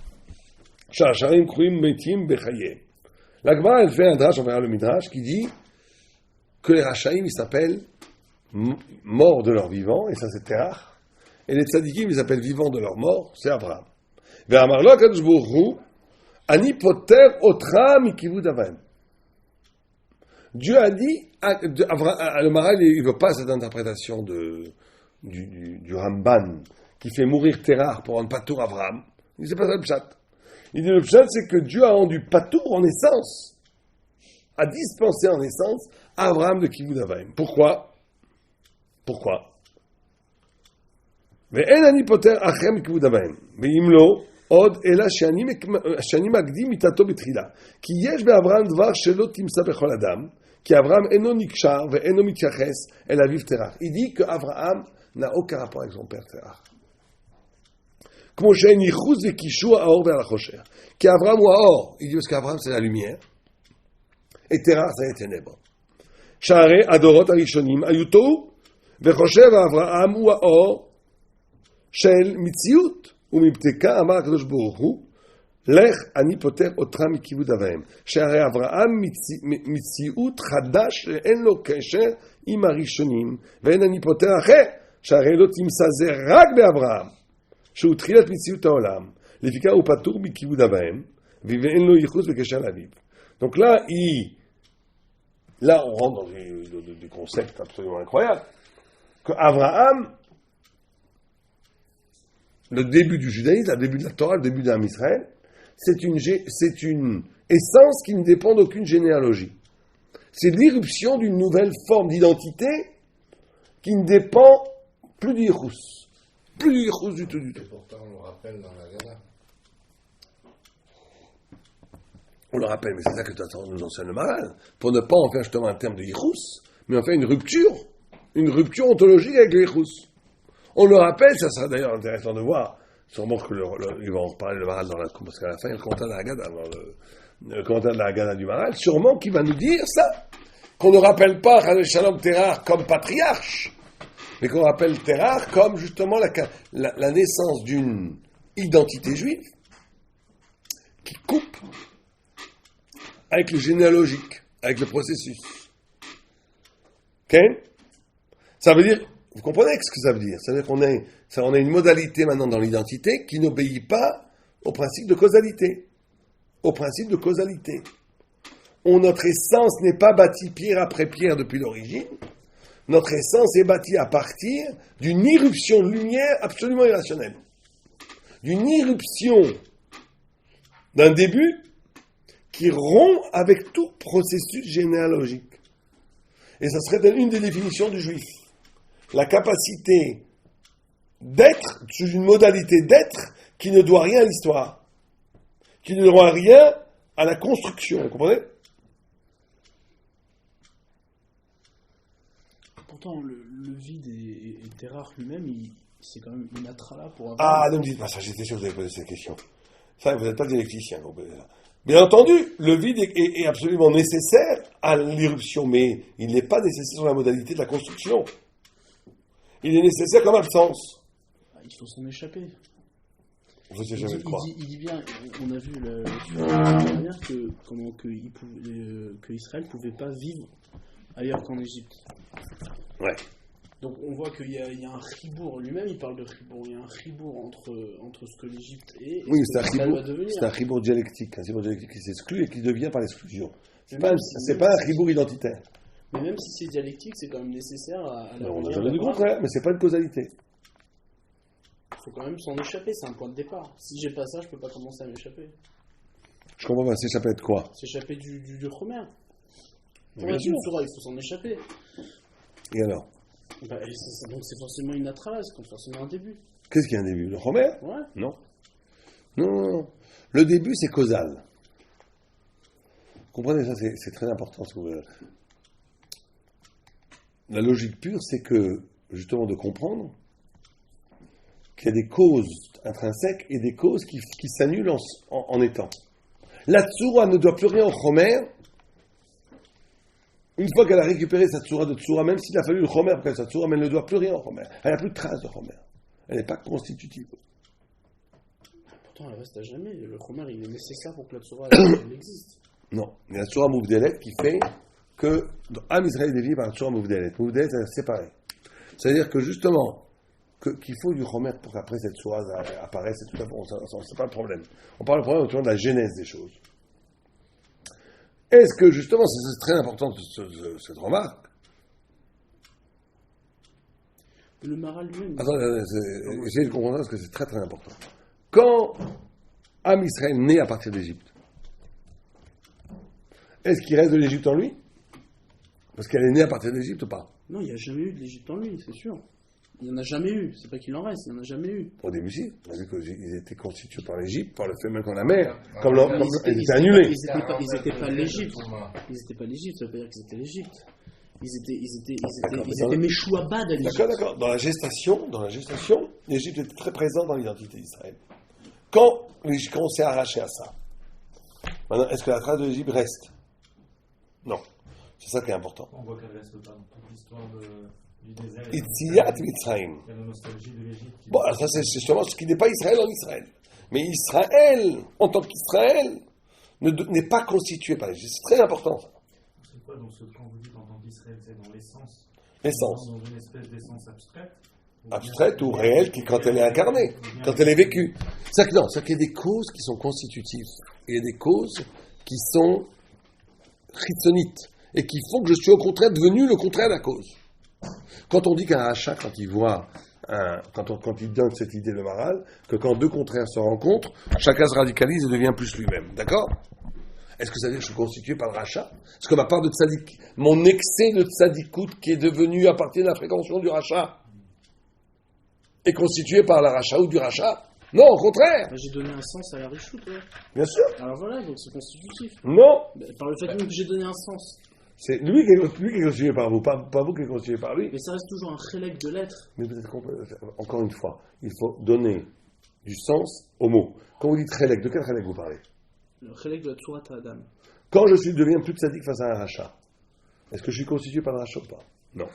sha'asharim kruim metim bechayem. La Gemara, elle fait un drash, on verra le midrash, qui dit que les rachaïm, ils s'appellent morts de leur vivant, et ça c'est Terach, et les tzadikim, ils s'appellent vivants de leur mort, c'est Abraham. Ve'amar lo HaKadosh Baruch Hu, ani poter otra mikivud avayim. Dieu a dit, le Maral, il ne veut pas cette interprétation du Ramban, qui fait mourir Terach pour rendre patour Abraham. Il dit, c'est pas ça le pshat. Il dit, le pshat, c'est que Dieu a rendu patour en essence, a dispensé en essence Abraham de Kivud Avayim. Pourquoi? Ve'en ani poter achem Kivud Avayim. Ve'im lo, עוד אלא שאני מקדים מיתתו בתחילה. כי יש באברהם דבר שלא תמצא בכל אדם, כי אברהם אינו נקשר ואינו מתייחס אל אביו תרח. Il dit que Abraham n'a aucun rapport avec son père תרח. כמו שאין ייחוס וקישור האור ועל החושך. כי אברהם הוא האור. Il dit parce qu'Abraham c'est la lumière, et תרח c'est les ténèbres. שהרי הדורות הראשונים היו תוהו, וחושב אברהם הוא האור של מציאות. ומבדקה אמר הקדוש ברוך הוא, לך אני פותר אותך מכיבוד אביהם. שהרי אברהם מציאות חדש שאין לו קשר עם הראשונים, ואין אני פותר אחר, שהרי לא תמצא זה רק באברהם, שהוא תחילת מציאות העולם, לפיכך הוא פטור מכיבוד אביהם, ואין לו ייחוס וקשר לאביו. Donc là on rentre dans des concepts absolument incroyables, que Abraham, le début du judaïsme, le début de la Torah, le début d'Am Israël, c'est une essence qui ne dépend d'aucune généalogie. C'est l'irruption d'une nouvelle forme d'identité qui ne dépend plus du Yichus. Plus du Yichus du tout. Et pourtant, on le rappelle dans la Gada. On le rappelle, mais c'est ça que nous enseigne le Maral. Pour ne pas en faire justement un terme de Yichus, mais en faire une rupture ontologique avec le Yichus. On le rappelle, ça sera d'ailleurs intéressant de voir, sûrement que il va en reparler le Maral parce qu'à la fin, il y a le commentaire de la Haggadah, le commentaire de la Haggadah du Maral, sûrement qu'il va nous dire ça, qu'on ne rappelle pas Chazal Shalom Terach comme patriarche, mais qu'on rappelle Terach comme justement la naissance d'une identité juive qui coupe avec le généalogique, avec le processus. Ok? Ça veut dire, vous comprenez ce que ça veut dire? Ça veut dire on a une modalité maintenant dans l'identité qui n'obéit pas au principe de causalité. Au principe de causalité. Notre essence n'est pas bâtie pierre après pierre depuis l'origine. Notre essence est bâtie à partir d'une irruption de lumière absolument irrationnelle. D'une irruption d'un début qui rompt avec tout processus généalogique. Et ça serait une des définitions du juif. La capacité d'être, sous une modalité d'être, qui ne doit rien à l'histoire. Qui ne doit rien à la construction. Vous comprenez? Pourtant, le vide et Terrar lui-même, c'est quand même une atrala pour avoir... Ah, ne me dites pas ça, j'étais sûr que vous avez posé cette question. Ça, vous n'êtes pas dialecticien. Bien entendu, le vide est absolument nécessaire à l'irruption, mais il n'est pas nécessaire sur la modalité de la construction. Il est nécessaire comme absence. Il faut s'en échapper. Vous savez jamais de quoi. Il dit bien, on a vu que Israël ne pouvait pas vivre ailleurs qu'en Égypte. Ouais. Donc on voit qu'il y a un ribour, lui-même il parle de ribour, il y a un ribour entre ce que l'Égypte est et Oui, ce que Israël va devenir. C'est un ribour dialectique. Un ribour dialectique qui s'exclut et qui devient par l'exclusion. C'est pas un ribour identitaire. Mais même si c'est dialectique, c'est quand même nécessaire à la... On n'a jamais du contraire, mais c'est pas une causalité. Il faut quand même s'en échapper, c'est un point de départ. Si j'ai pas ça, je peux pas commencer à m'échapper. Je comprends pas, s'échapper de quoi? S'échapper du Chomer. Pour Bien être une sourate, il faut s'en échapper. Et alors? Donc c'est forcément une atrala, c'est forcément un début. Qu'est-ce qu'il y a un début? Le Chomer? Ouais. Non. Non. Le début, c'est causal. Vous comprenez ça, c'est très important. La logique pure, c'est que, justement, de comprendre qu'il y a des causes intrinsèques et des causes qui s'annulent en étant. La Tsoura ne doit plus rien au Chomer. Une fois qu'elle a récupéré sa Tsoura de Tsoura, même s'il a fallu le Chomer pour qu'elle soit Tsoura, mais elle ne doit plus rien au Chomer. Elle n'a plus de trace de Chomer. Elle n'est pas constitutive. Pourtant, elle reste à jamais. Le Chomer, il est nécessaire pour que la Tsoura elle existe. Non. Il y a la Tsoura Mouvdelet qui fait que Am Israël est dévié par la Tsoura Mouvdelet. Mouvdelet, c'est séparé. C'est-à-dire que justement, qu'il faut du Chomer pour qu'après cette Tsoura apparaisse, c'est tout à fait, c'est pas le problème. On parle du problème autour de la genèse des choses. Est-ce que justement, c'est très important cette remarque? Le Maral lui-même. Attendez, essayez de comprendre parce que c'est très très important. Quand Am Israël naît à partir d'Égypte, est-ce qu'il reste de l'Égypte en lui? Parce qu'elle est née à partir d'Égypte ou pas? Non, il n'y a jamais eu de l'Égypte en lui, c'est sûr. Il n'y en a jamais eu. C'est pas qu'il en reste, il n'y en a jamais eu. Au début, si. On a vu qu'ils étaient constitués par l'Égypte, par le fait même qu'on la mer. Ils étaient annulés. annulés. Ils n'étaient pas l'Égypte. Ils n'étaient pas l'Égypte, ça veut pas dire qu'ils étaient l'Égypte. Ils étaient Meshouabad à l'Égypte. D'accord. Dans la gestation, l'Égypte était très présente dans l'identité d'Israël. Quand on s'est arraché à ça, maintenant, est-ce que la trace de l'Égypte reste? Non. C'est ça qui est important. On voit qu'elle reste pas dans toute l'histoire du désert. Itziyat Mitzrayim. Il y a la nostalgie de l'Égypte. Bon, alors ça c'est justement ce qui n'est pas Israël en Israël. Mais Israël, en tant qu'Israël, n'est pas constitué par l'Égypte. C'est très important ça. C'est quoi donc ce quand vous dites en tant qu'Israël, c'est dans l'essence? L'essence. Dans une espèce d'essence abstraite? Abstraite ou réelle, quand elle est incarnée, quand elle est vécue. C'est qu'il y a des causes qui sont constitutives. Et il y a des causes qui sont chitsonites. Et qui font que je suis au contraire devenu le contraire de la cause. Quand on dit qu'un rachat, quand il donne cette idée de Maral, que quand deux contraires se rencontrent, chacun se radicalise et devient plus lui-même. D'accord? Est-ce que ça veut dire que je suis constitué par le rachat? Est-ce que ma part de tzaddik, mon excès de tzadikout qui est devenu à partir de la fréquentation du rachat, est constitué par la rachat ou du rachat? Non, au contraire. J'ai donné un sens à la richoute, ouais. Bien sûr. Alors voilà, donc c'est constitutif. Non. Par le fait même que j'ai donné un sens. C'est lui qui est constitué par vous, pas vous qui est constitué par lui. Mais ça reste toujours un chélek de l'être. Mais peut-être encore une fois, il faut donner du sens aux mots. Quand vous dites chélek, de quel chélek vous parlez? Le chélek de la Tzurat Adam. Quand je deviens plus tzaddik face à un rachat, est-ce que je suis constitué par le rachat ou pas? Non,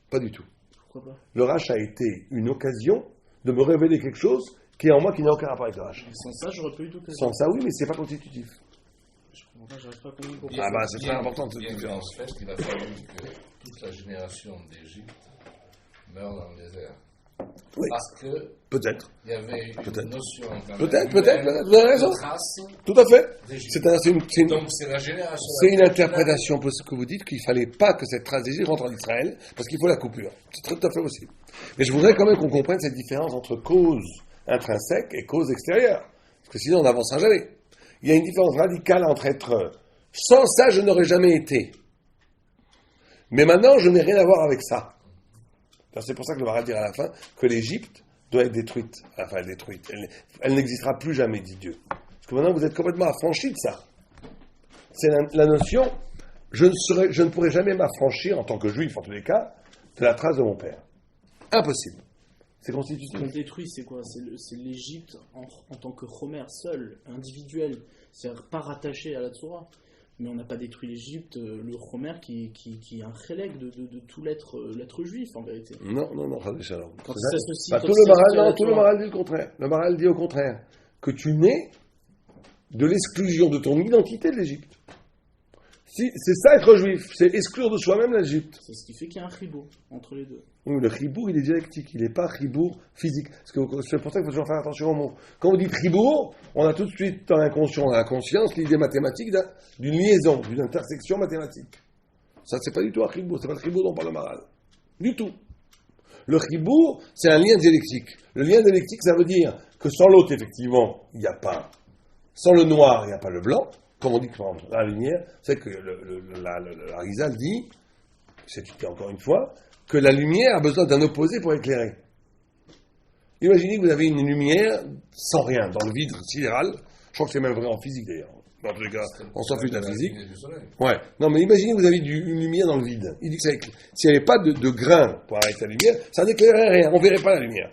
pas du tout. Pourquoi pas? Le rachat a été une occasion de me révéler quelque chose qui est en moi qui n'a aucun rapport avec le rachat. Sans ça, j'aurais pas eu d'occasion. Sans ça, oui, mais c'est pas constitutif. Je comprends pas, j'arrive pas à comprendre pourquoi. Ah bah c'est très important cette Bien différence. en fait, il a fallu que toute la génération d'Égypte meurt dans le désert. Oui. Parce que Peut-être. il y avait une Peut-être. notion quand même Peut-être, humaine vous avez raison. de trace Tout à fait. d'Égypte. Donc c'est la génération. C'est une interprétation pour ce que vous dites qu'il ne fallait pas que cette trace d'Égypte rentre en Israël parce qu'il faut la coupure. C'est tout à fait possible. Mais je voudrais quand même qu'on comprenne cette différence entre cause intrinsèque et cause extérieure. Parce que sinon on n'avancera jamais. Il y a une différence radicale entre être sans ça je n'aurais jamais été. Mais maintenant je n'ai rien à voir avec ça. Alors, c'est pour ça que le Maral dira à la fin que l'Égypte doit être détruite. Enfin, détruite. Elle n'existera plus jamais, dit Dieu. Parce que maintenant, vous êtes complètement affranchis de ça. C'est la notion, je ne pourrai jamais m'affranchir, en tant que juif, en tous les cas, de la trace de mon père. Impossible. C'est Ce constitutif. qu'on détruit, c'est quoi? C'est l'Égypte en tant que Homer, seul, individuel, c'est-à-dire pas rattaché à la Torah. Mais on n'a pas détruit l'Égypte, le Homer qui est un chélek de tout l'être juif, en vérité. Non, Chadé Shalom. Quand il s'associe, Bah, quand tout il s'associe à la le Torah. Maral dit le contraire. Le Maral dit au contraire que tu nais de l'exclusion de ton identité de l'Égypte. Si, c'est ça être juif, c'est exclure de soi-même l'Égypte. C'est ce qui fait qu'il y a un chibou entre les deux. Oui, le chibour, il est dialectique, il n'est pas chibour physique. C'est pour ça qu'il faut toujours faire attention aux mots. Quand on dit chibour, on a tout de suite dans l'inconscient, dans la conscience, l'idée mathématique d'une liaison, d'une intersection mathématique. Ça, c'est pas du tout un chibour, c'est pas le chibour dont parle le Maral. Du tout. Le chibour, c'est un lien dialectique. Le lien dialectique, ça veut dire que sans l'autre, effectivement, il n'y a pas. Sans le noir, il n'y a pas le blanc. Comme on dit que par exemple, la lumière, c'est que la Rizal dit, c'est encore une fois, que la lumière a besoin d'un opposé pour éclairer. Imaginez que vous avez une lumière sans rien, dans le vide sidéral. Je crois que c'est même vrai en physique d'ailleurs. Dans tous les cas, on s'en fiche de la physique. Ouais. Non, mais imaginez que vous avez une lumière dans le vide. Il dit que s'il n'y avait pas de grain pour arrêter la lumière, ça n'éclairerait rien. On ne verrait pas la lumière.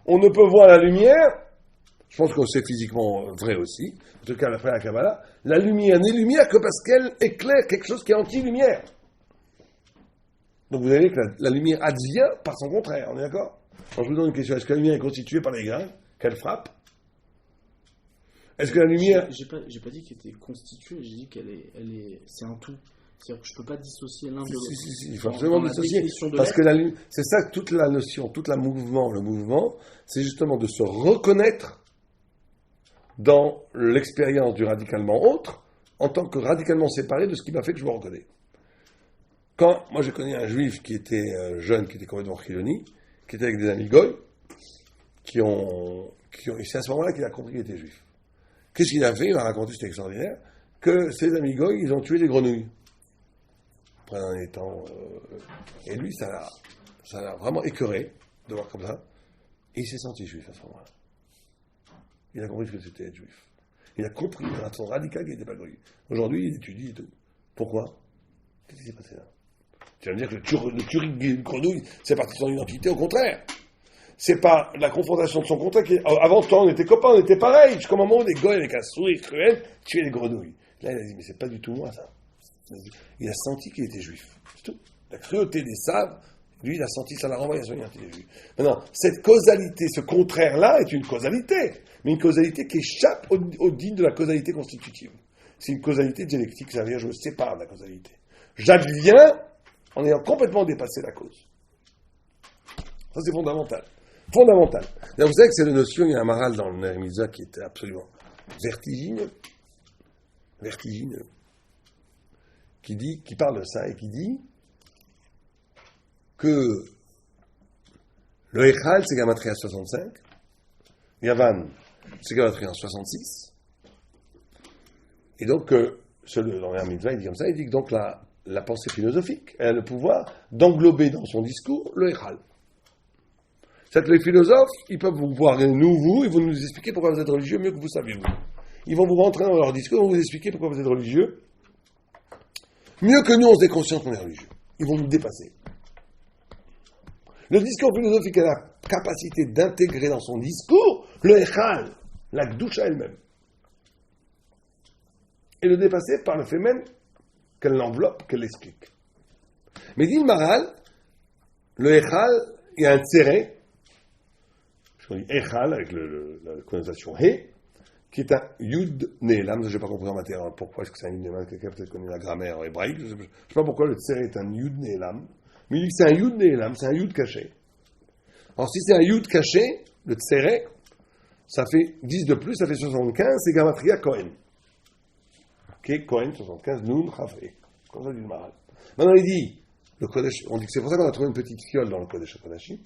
On ne peut voir la lumière. Je pense que c'est physiquement vrai aussi. En tout cas, après la Kabbalah, la lumière n'est lumière que parce qu'elle éclaire quelque chose qui est anti-lumière. Donc vous avez que la lumière advient par son contraire, on est d'accord? Alors je vous donne une question, est-ce que la lumière est constituée par les grains qu'elle frappe? Est-ce que la lumière... J'ai pas dit qu'elle était constituée, j'ai dit c'est un tout. C'est-à-dire que je peux pas dissocier l'un de l'autre. Si, il faut absolument dissocier. Parce que c'est ça toute la notion, le mouvement, c'est justement de se reconnaître dans l'expérience du radicalement autre, en tant que radicalement séparé de ce qui m'a fait que je me reconnais. Quand, moi j'ai connu un juif qui était jeune, qui était complètement chiloni, qui était avec des amis goy, et c'est à ce moment-là qu'il a compris qu'il était juif. Qu'est-ce qu'il a fait? Il m'a raconté, c'était extraordinaire, que ses amis goy, ils ont tué des grenouilles. Pendant les temps, et lui, ça l'a vraiment écœuré de voir comme ça, et il s'est senti juif à ce moment-là. Il a compris ce que c'était être juif. Il a compris de façon radicale qu'il n'était pas goy. Aujourd'hui, il étudie et tout. Pourquoi? Qu'est-ce qui s'est passé là? Tu vas me dire que le tuerie de grenouille, c'est parti de son identité, au contraire. C'est pas la confrontation de son contraire qui... Avant temps, on était copains, on était pareils. Comme un moment, des goy avec un sourire cruel, tuaient les grenouilles. Là, il a dit, mais c'est pas du tout moi, ça. Il a senti qu'il était juif. C'est tout. La cruauté des saves, lui, il a senti, ça l'a renvoyé à son identité juif. Maintenant, cette causalité, ce contraire-là est une causalité, mais une causalité qui échappe au digne de la causalité constitutive. C'est une causalité dialectique, ça veut dire je me sépare de la causalité. J'adviens en ayant complètement dépassé la cause. Ça, c'est fondamental. Fondamental. D'ailleurs, vous savez que c'est la notion, il y a un Maral dans le Ner Mitzvah qui était absolument vertigineux, qui parle de ça et qui dit que le Echal, c'est Gamatria 65, Yavan, c'est Gamatria 66, et donc, dans le Ner Mitzvah, il dit comme ça, il dit que donc la pensée philosophique, elle a le pouvoir d'englober dans son discours le Echal. C'est-à-dire que les philosophes, ils peuvent vous voir, ils vont nous expliquer pourquoi vous êtes religieux mieux que vous savez vous. Ils vont vous rentrer dans leur discours, ils vont vous expliquer pourquoi vous êtes religieux mieux que nous, on se est conscient qu'on est religieux. Ils vont nous dépasser. Le discours philosophique a la capacité d'intégrer dans son discours le Echal, la Gdusha elle-même. Et le dépasser par le fait même qu'elle l'enveloppe, qu'elle l'explique. Mais dit le Maral, le Echal, il y a un tséré, je dis Echal avec la connotation He, qui est un Yud Ne'elam, je n'ai pas compris en matière, pourquoi est-ce que c'est un Yud Ne'elam, quelqu'un peut-être connaît la grammaire hébraïque, je ne sais pas pourquoi le tséré est un Yud Ne'elam, Mais il dit que c'est un Yud Ne'elam, c'est un Yud caché. Alors si c'est un Yud caché, le Tseret, ça fait 10 de plus, ça fait 75, c'est Gamatria Kohen. Ok, Kohen, 75, Nun, Chafé. Comme ça dit le Maral. Maintenant il dit, le Kodesh, on dit que c'est pour ça qu'on a trouvé une petite fiole dans le Kodesh Kodashim.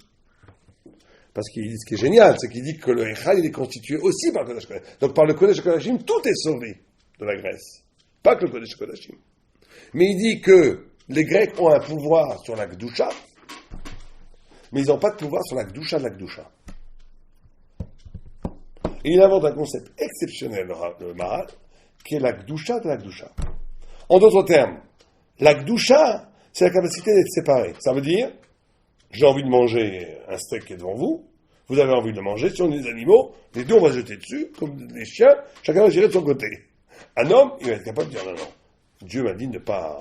Parce qu'il dit, ce qui est génial, c'est qu'il dit que le Echad, il est constitué aussi par le Kodesh Kodashim. Donc par le Kodesh Kodashim, tout est sauvé de la Grèce. Pas que le Kodesh Kodashim. Mais il dit que les Grecs ont un pouvoir sur la Gdusha, mais ils n'ont pas de pouvoir sur la Gdusha de la Gdusha. Et il invente un concept exceptionnel, le Maral, qui est la Gdusha de la Gdusha. En d'autres termes, la Gdusha, c'est la capacité d'être séparé. Ça veut dire, j'ai envie de manger un steak qui est devant vous, vous avez envie de le manger, si on est des animaux, les deux on va se jeter dessus, comme des chiens, chacun va gérer de son côté. Un homme, il va être capable de dire non, non. Dieu m'a dit de ne pas...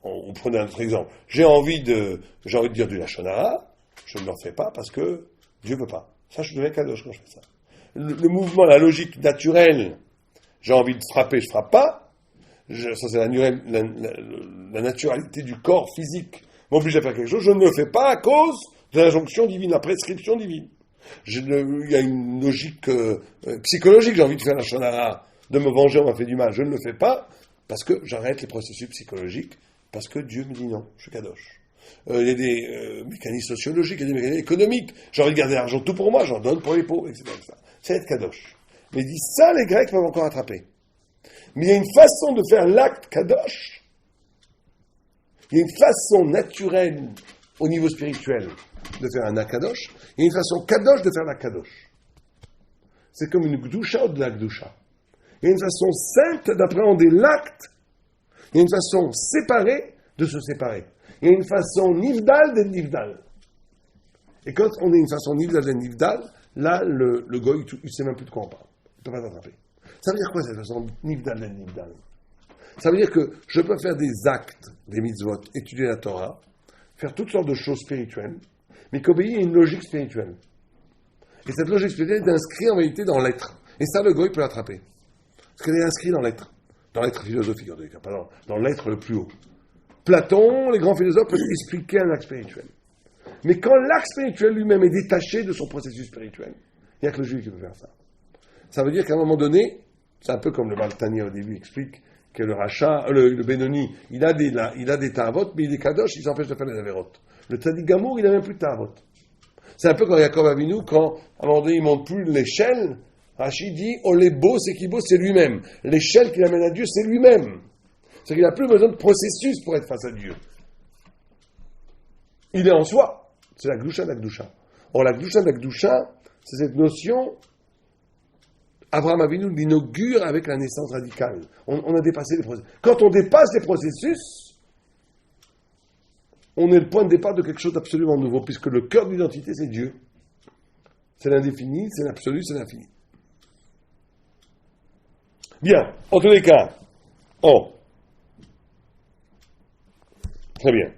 On prenait un autre exemple. J'ai envie de dire du Lachon Hara, je ne l'en fais pas parce que Dieu ne veut pas. Ça, je deviens kadosh quand je fais ça. Le mouvement, la logique naturelle, j'ai envie de frapper, je ne frappe pas. Ça, c'est la naturalité du corps physique m'oblige à faire quelque chose. Je ne le fais pas à cause de l'injonction divine, la prescription divine. Il y a une logique psychologique. J'ai envie de faire Lachon Hara, de me venger, on m'a fait du mal. Je ne le fais pas parce que j'arrête les processus psychologiques, parce que Dieu me dit non, je suis kadosh. Il y a des mécanismes sociologiques, il y a des mécanismes économiques. J'ai envie de garder l'argent tout pour moi, j'en donne pour les pauvres, etc. C'est être kadosh. Mais il dit ça, les Grecs peuvent encore attraper. Mais il y a une façon de faire l'acte kadosh. Il y a une façon naturelle au niveau spirituel de faire un akadosh. Il y a une façon kadosh de faire la kadosh. C'est comme une gdusha ou de la gdusha. Il y a une façon sainte d'appréhender l'acte. Il y a une façon séparée de se séparer. Il y a une façon nivdal d'être nivdal. Et quand on est une façon nivdal d'être nivdal, là, le goy, il ne sait même plus de quoi on parle. Il ne peut pas t'attraper. Ça veut dire quoi cette façon nivdal d'être nivdal? Ça veut dire que je peux faire des actes, des mitzvot, étudier la Torah, faire toutes sortes de choses spirituelles, mais qu'obéir à une logique spirituelle. Et cette logique spirituelle est inscrite en réalité dans l'être. Et ça, le goy peut l'attraper. Parce qu'elle est inscrite dans l'être. Dans l'être philosophique, en tout cas, pas dans l'être le plus haut. Platon, les grands philosophes, peuvent expliquer un acte spirituel. Mais quand l'acte spirituel lui-même est détaché de son processus spirituel, il n'y a que le juif qui peut faire ça. Ça veut dire qu'à un moment donné, c'est un peu comme le Baltani au début explique que le Racha, le Benoni, il a des ta'avot, mais il est kadosh, il s'empêche de faire les avérotes. Le Tzadik Gamour, il n'a même plus de ta'avot. C'est un peu comme Yaakov Avinu, quand à un moment donné il ne monte plus l'échelle, Rachid dit, Olébo, c'est qui c'est lui-même. L'échelle qui l'amène à Dieu, c'est lui-même. C'est-à-dire qu'il n'a plus besoin de processus pour être face à Dieu. Il est en soi. C'est la Gdusha de la Gdusha. Or, la Gdusha de la Gdusha, c'est cette notion, Abraham Avinu l'inaugure avec la naissance radicale. On a dépassé les processus. Quand on dépasse les processus, on est le point de départ de quelque chose d'absolument nouveau, puisque le cœur de l'identité, c'est Dieu. C'est l'indéfini, c'est l'absolu, c'est l'infini. Bien, en tous les cas, très bien.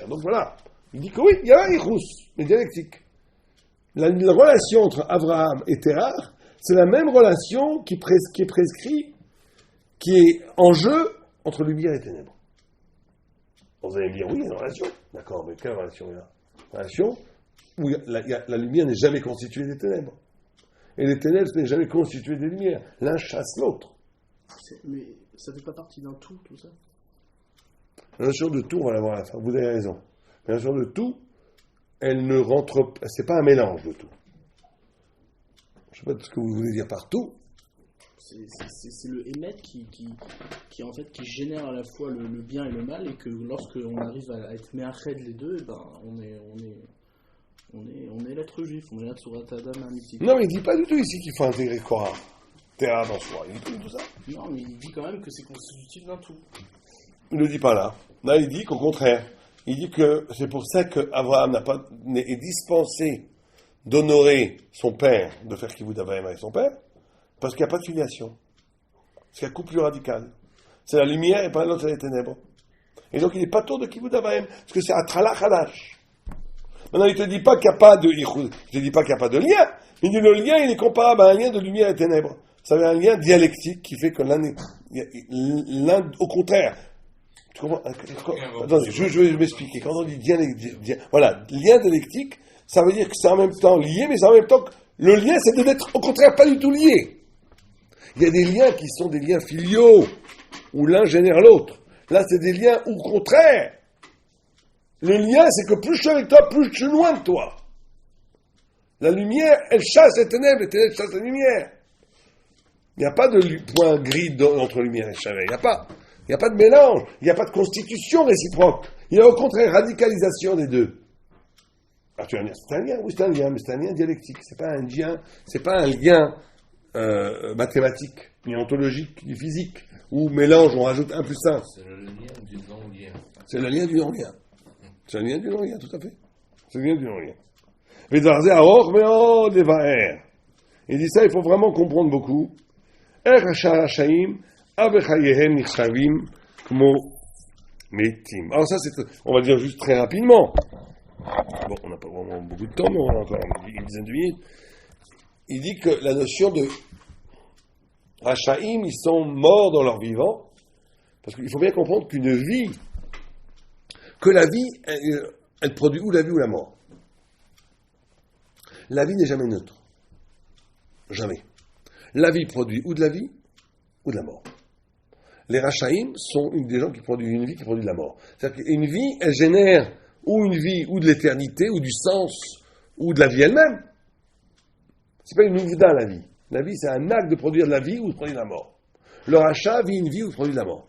Donc voilà, il dit que oui, il y a un yichus, mais dialectique. La relation entre Abraham et Terah, c'est la même relation qui est prescrite, qui est en jeu entre lumière et ténèbres. Vous allez me dire, oui, il y a une relation. D'accord, mais quelle relation il y a? Une relation où la lumière n'est jamais constituée des ténèbres. Et les ténèbres n'est jamais constitué des lumières. L'un chasse l'autre. Mais ça ne fait pas partie d'un tout ça? La notion de tout, on va la voir à la fin. Vous avez raison. Mais la notion de tout, elle ne rentre... C'est pas un mélange de tout. Je ne sais pas ce que vous voulez dire par tout. C'est le émet qui en fait qui génère à la fois le bien et le mal, et que lorsque on arrive à être méached les deux, ben on est l'être juif, on est la Tzurat Adam Amitik. Non, mais il dit pas du tout ici qu'il faut intégrer Korah, Terah dans soi. Il dit pas du tout ça. Non, mais il dit quand même que c'est constitutif d'un tout. Il ne le dit pas là. Là, il dit qu'au contraire, il dit que c'est pour ça qu'Abraham est dispensé d'honorer son père, de faire Kivud Avraham avec son père, parce qu'il n'y a pas de filiation. Parce qu'il y a coupure radicale. C'est la lumière et pas l'autre, c'est les ténèbres. Et donc il n'est pas tôt de Kivud Avraham, parce que c'est Atrala Hadash. Maintenant, il ne te dit pas qu'il n'y a pas de yichud, il ne te dit pas qu'il n'y a pas de lien. Il dit le lien, il est comparable à un lien de lumière et ténèbres. Ça veut dire un lien dialectique qui fait que l'un au contraire. Tu comprends? Attendez, je vais m'expliquer. Quand on dit voilà, lien dialectique, ça veut dire que c'est en même temps lié, mais c'est en même temps que le lien, c'est d'être au contraire pas du tout lié. Il y a des liens qui sont des liens filiaux, où l'un génère l'autre. Là, c'est des liens au contraire. Le lien, c'est que plus je suis avec toi, plus je suis loin de toi. La lumière, elle chasse les ténèbres chassent la lumière. Il n'y a pas de point gris entre lumière et chaleur. Il n'y a pas. Il n'y a pas de mélange. Il n'y a pas de constitution réciproque. Il y a au contraire radicalisation des deux. Alors tu vas me dire, c'est un lien? Oui, c'est un lien, mais c'est un lien dialectique. C'est pas un lien mathématique, ni ontologique, ni physique, où mélange, on rajoute 1 plus 1. C'est le lien du non-lien. C'est le lien du non-lien. C'est le lien du non-lien, tout à fait. C'est le lien du non-lien. Il dit ça, il faut vraiment comprendre beaucoup. Alors ça, on va dire juste très rapidement. Bon, on n'a pas vraiment beaucoup de temps, mais on a encore une dizaine de minutes. Il dit que la notion de Rachaïm, ils sont morts dans leur vivant, parce qu'il faut bien comprendre qu'une vie, que la vie, elle produit ou la vie ou la mort. La vie n'est jamais neutre. Jamais. La vie produit ou de la vie ou de la mort. Les Rachaïm sont des gens qui produisent une vie qui produit de la mort. C'est-à-dire qu'une vie, elle génère ou une vie ou de l'éternité ou du sens ou de la vie elle-même. C'est pas une ouvda, la vie. La vie, c'est un acte de produire de la vie ou de produire de la mort. Le rachat vit une vie ou produit de la mort.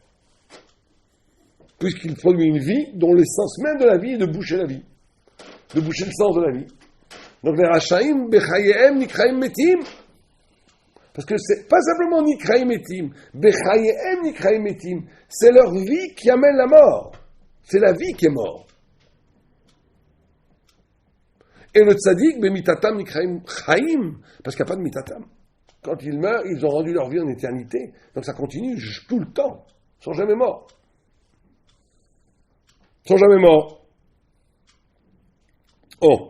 Puisqu'il produit une vie dont l'essence même de la vie est de boucher la vie. De boucher le sens de la vie. Donc les rachaim, bechayehem, nikraim metim. Parce que c'est pas simplement nikraim metim. Bechayehem, nikraim metim. C'est leur vie qui amène la mort. C'est la vie qui est morte. Et le tzaddik, bemitatam nikraim chaim. Parce qu'il n'y a pas de mitatam. Quand ils meurent, ils ont rendu leur vie en éternité. Donc ça continue tout le temps. Ils sont jamais morts. Ils sont jamais morts. Oh.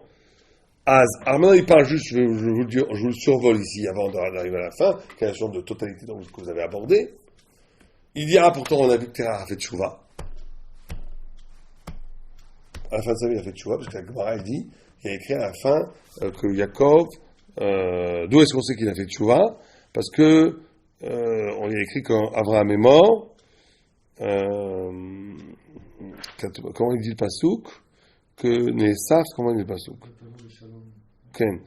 Alors maintenant, il parle juste, je vous le survole ici avant d'arriver à la fin, qui est la sorte de totalité que vous avez abordée. Il dira pourtant, on a vu que Terah a fait tchouva. À la fin de sa vie, il a fait tchouva, parce que la Gemara, elle dit, il a écrit à la fin que Yaakov, d'où est-ce qu'on sait qu'il a fait tchouva? Parce que on y a écrit quand Abraham est mort, comment il dit le pasouk, que Nesaf, comment il dit le pasouk? Ken.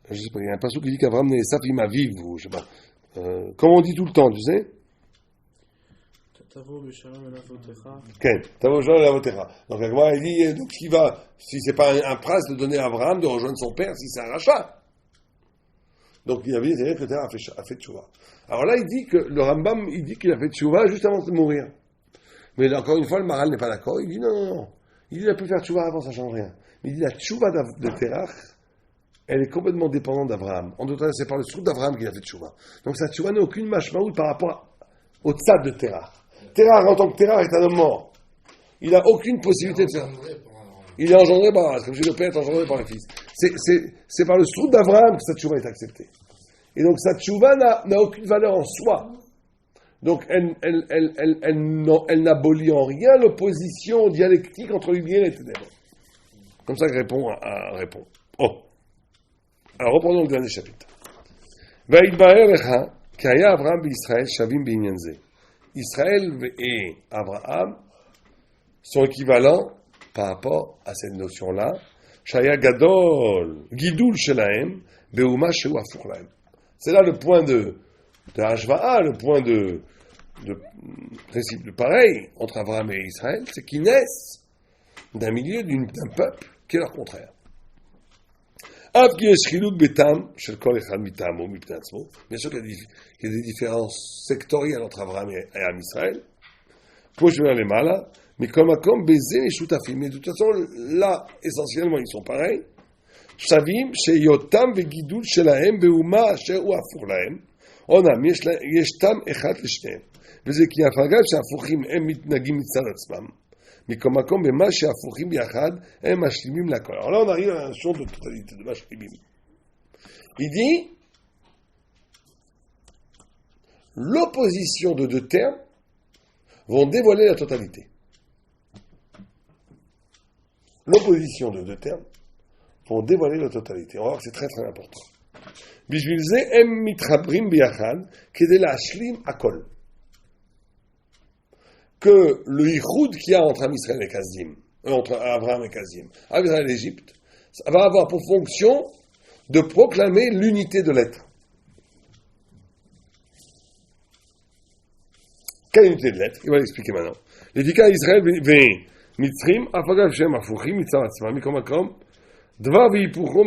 Je sais pas, il y a un pasouk qui dit qu'Abraham Nesaf, il m'a vive, ou je sais pas. Comme on dit tout le temps, tu sais? Ken. Tavo shalom elavotecha. Donc la Gemara, elle dit, donc qui va, si c'est pas un prince de donner à Abraham de rejoindre son père, si c'est un rachat. Donc il y avait des que Terah a fait tchouva. Alors là, il dit que le Rambam, il dit qu'il a fait tchouva juste avant de mourir. Mais encore une fois, le Maral n'est pas d'accord. Il dit non. Il dit qu'il a pu faire tchouva avant, ça ne change rien. Mais il dit la tchouva de Terah, elle est complètement dépendante d'Abraham. En d'autres termes, c'est par le srout d'Abraham qu'il a fait tchouva. Donc sa tchouva n'a aucune mashmaout par rapport au tzad de Terah. Terah, en tant que Terah, est un homme mort. Il n'a aucune possibilité de faire. Il est engendré par, comme si le père est engendré par le fils. C'est par le srout d'Abraham que sa tchouva est acceptée. Et donc sa tchouva n'a aucune valeur en soi. Donc elle n'abolit en rien l'opposition dialectique entre lumière et ténèbres. Comme ça que répond. Oh. Alors reprenons le dernier chapitre. Israël et Abraham sont équivalents par rapport à cette notion-là. Shaya Gadol, Gidul Shelahem, Beuma Sheu Afur Lahem. C'est là le point de Hashva'a, le point de principe de pareil entre Abraham et Israël, c'est qu'ils naissent d'un milieu d'un peuple qui est leur contraire. Bien sûr qu'il y a des différences sectorielles entre Abraham et Israël. Mais comme mais de toute façon, là, essentiellement, ils sont pareils. Shavim, Sheyotam, Vegidul, Shelahem, Beuma, Asher, ou Afur Lahem. Onam, יש טעם אחד לשניהם, וזה כי ההפלגה שההפוכים הם מתנהגים מצד עצמם, מכל מקום במה שההפוכים ביחד הם משלימים לכל. Alors là on arrive à la notion de totalité, de משלימים. Il dit, l'opposition de deux termes vont dévoiler la totalité. L'opposition de deux termes vont dévoiler la totalité. On va voir que c'est très très important. בשביל זה הם מתחברים ביחד כדי להשלים הכל. Que le yichud qu'il y a entre Israël et Kazim, entre Abraham et Kazim, avec Israël et l'Égypte, ça va avoir pour fonction de proclamer l'unité de l'être. Quelle unité de l'être? Il va l'expliquer maintenant. לפיקה ישראל ומצרים, אף אגב שהם הפוכים מצד עצמם, מכל מקום, דבר והיפוכו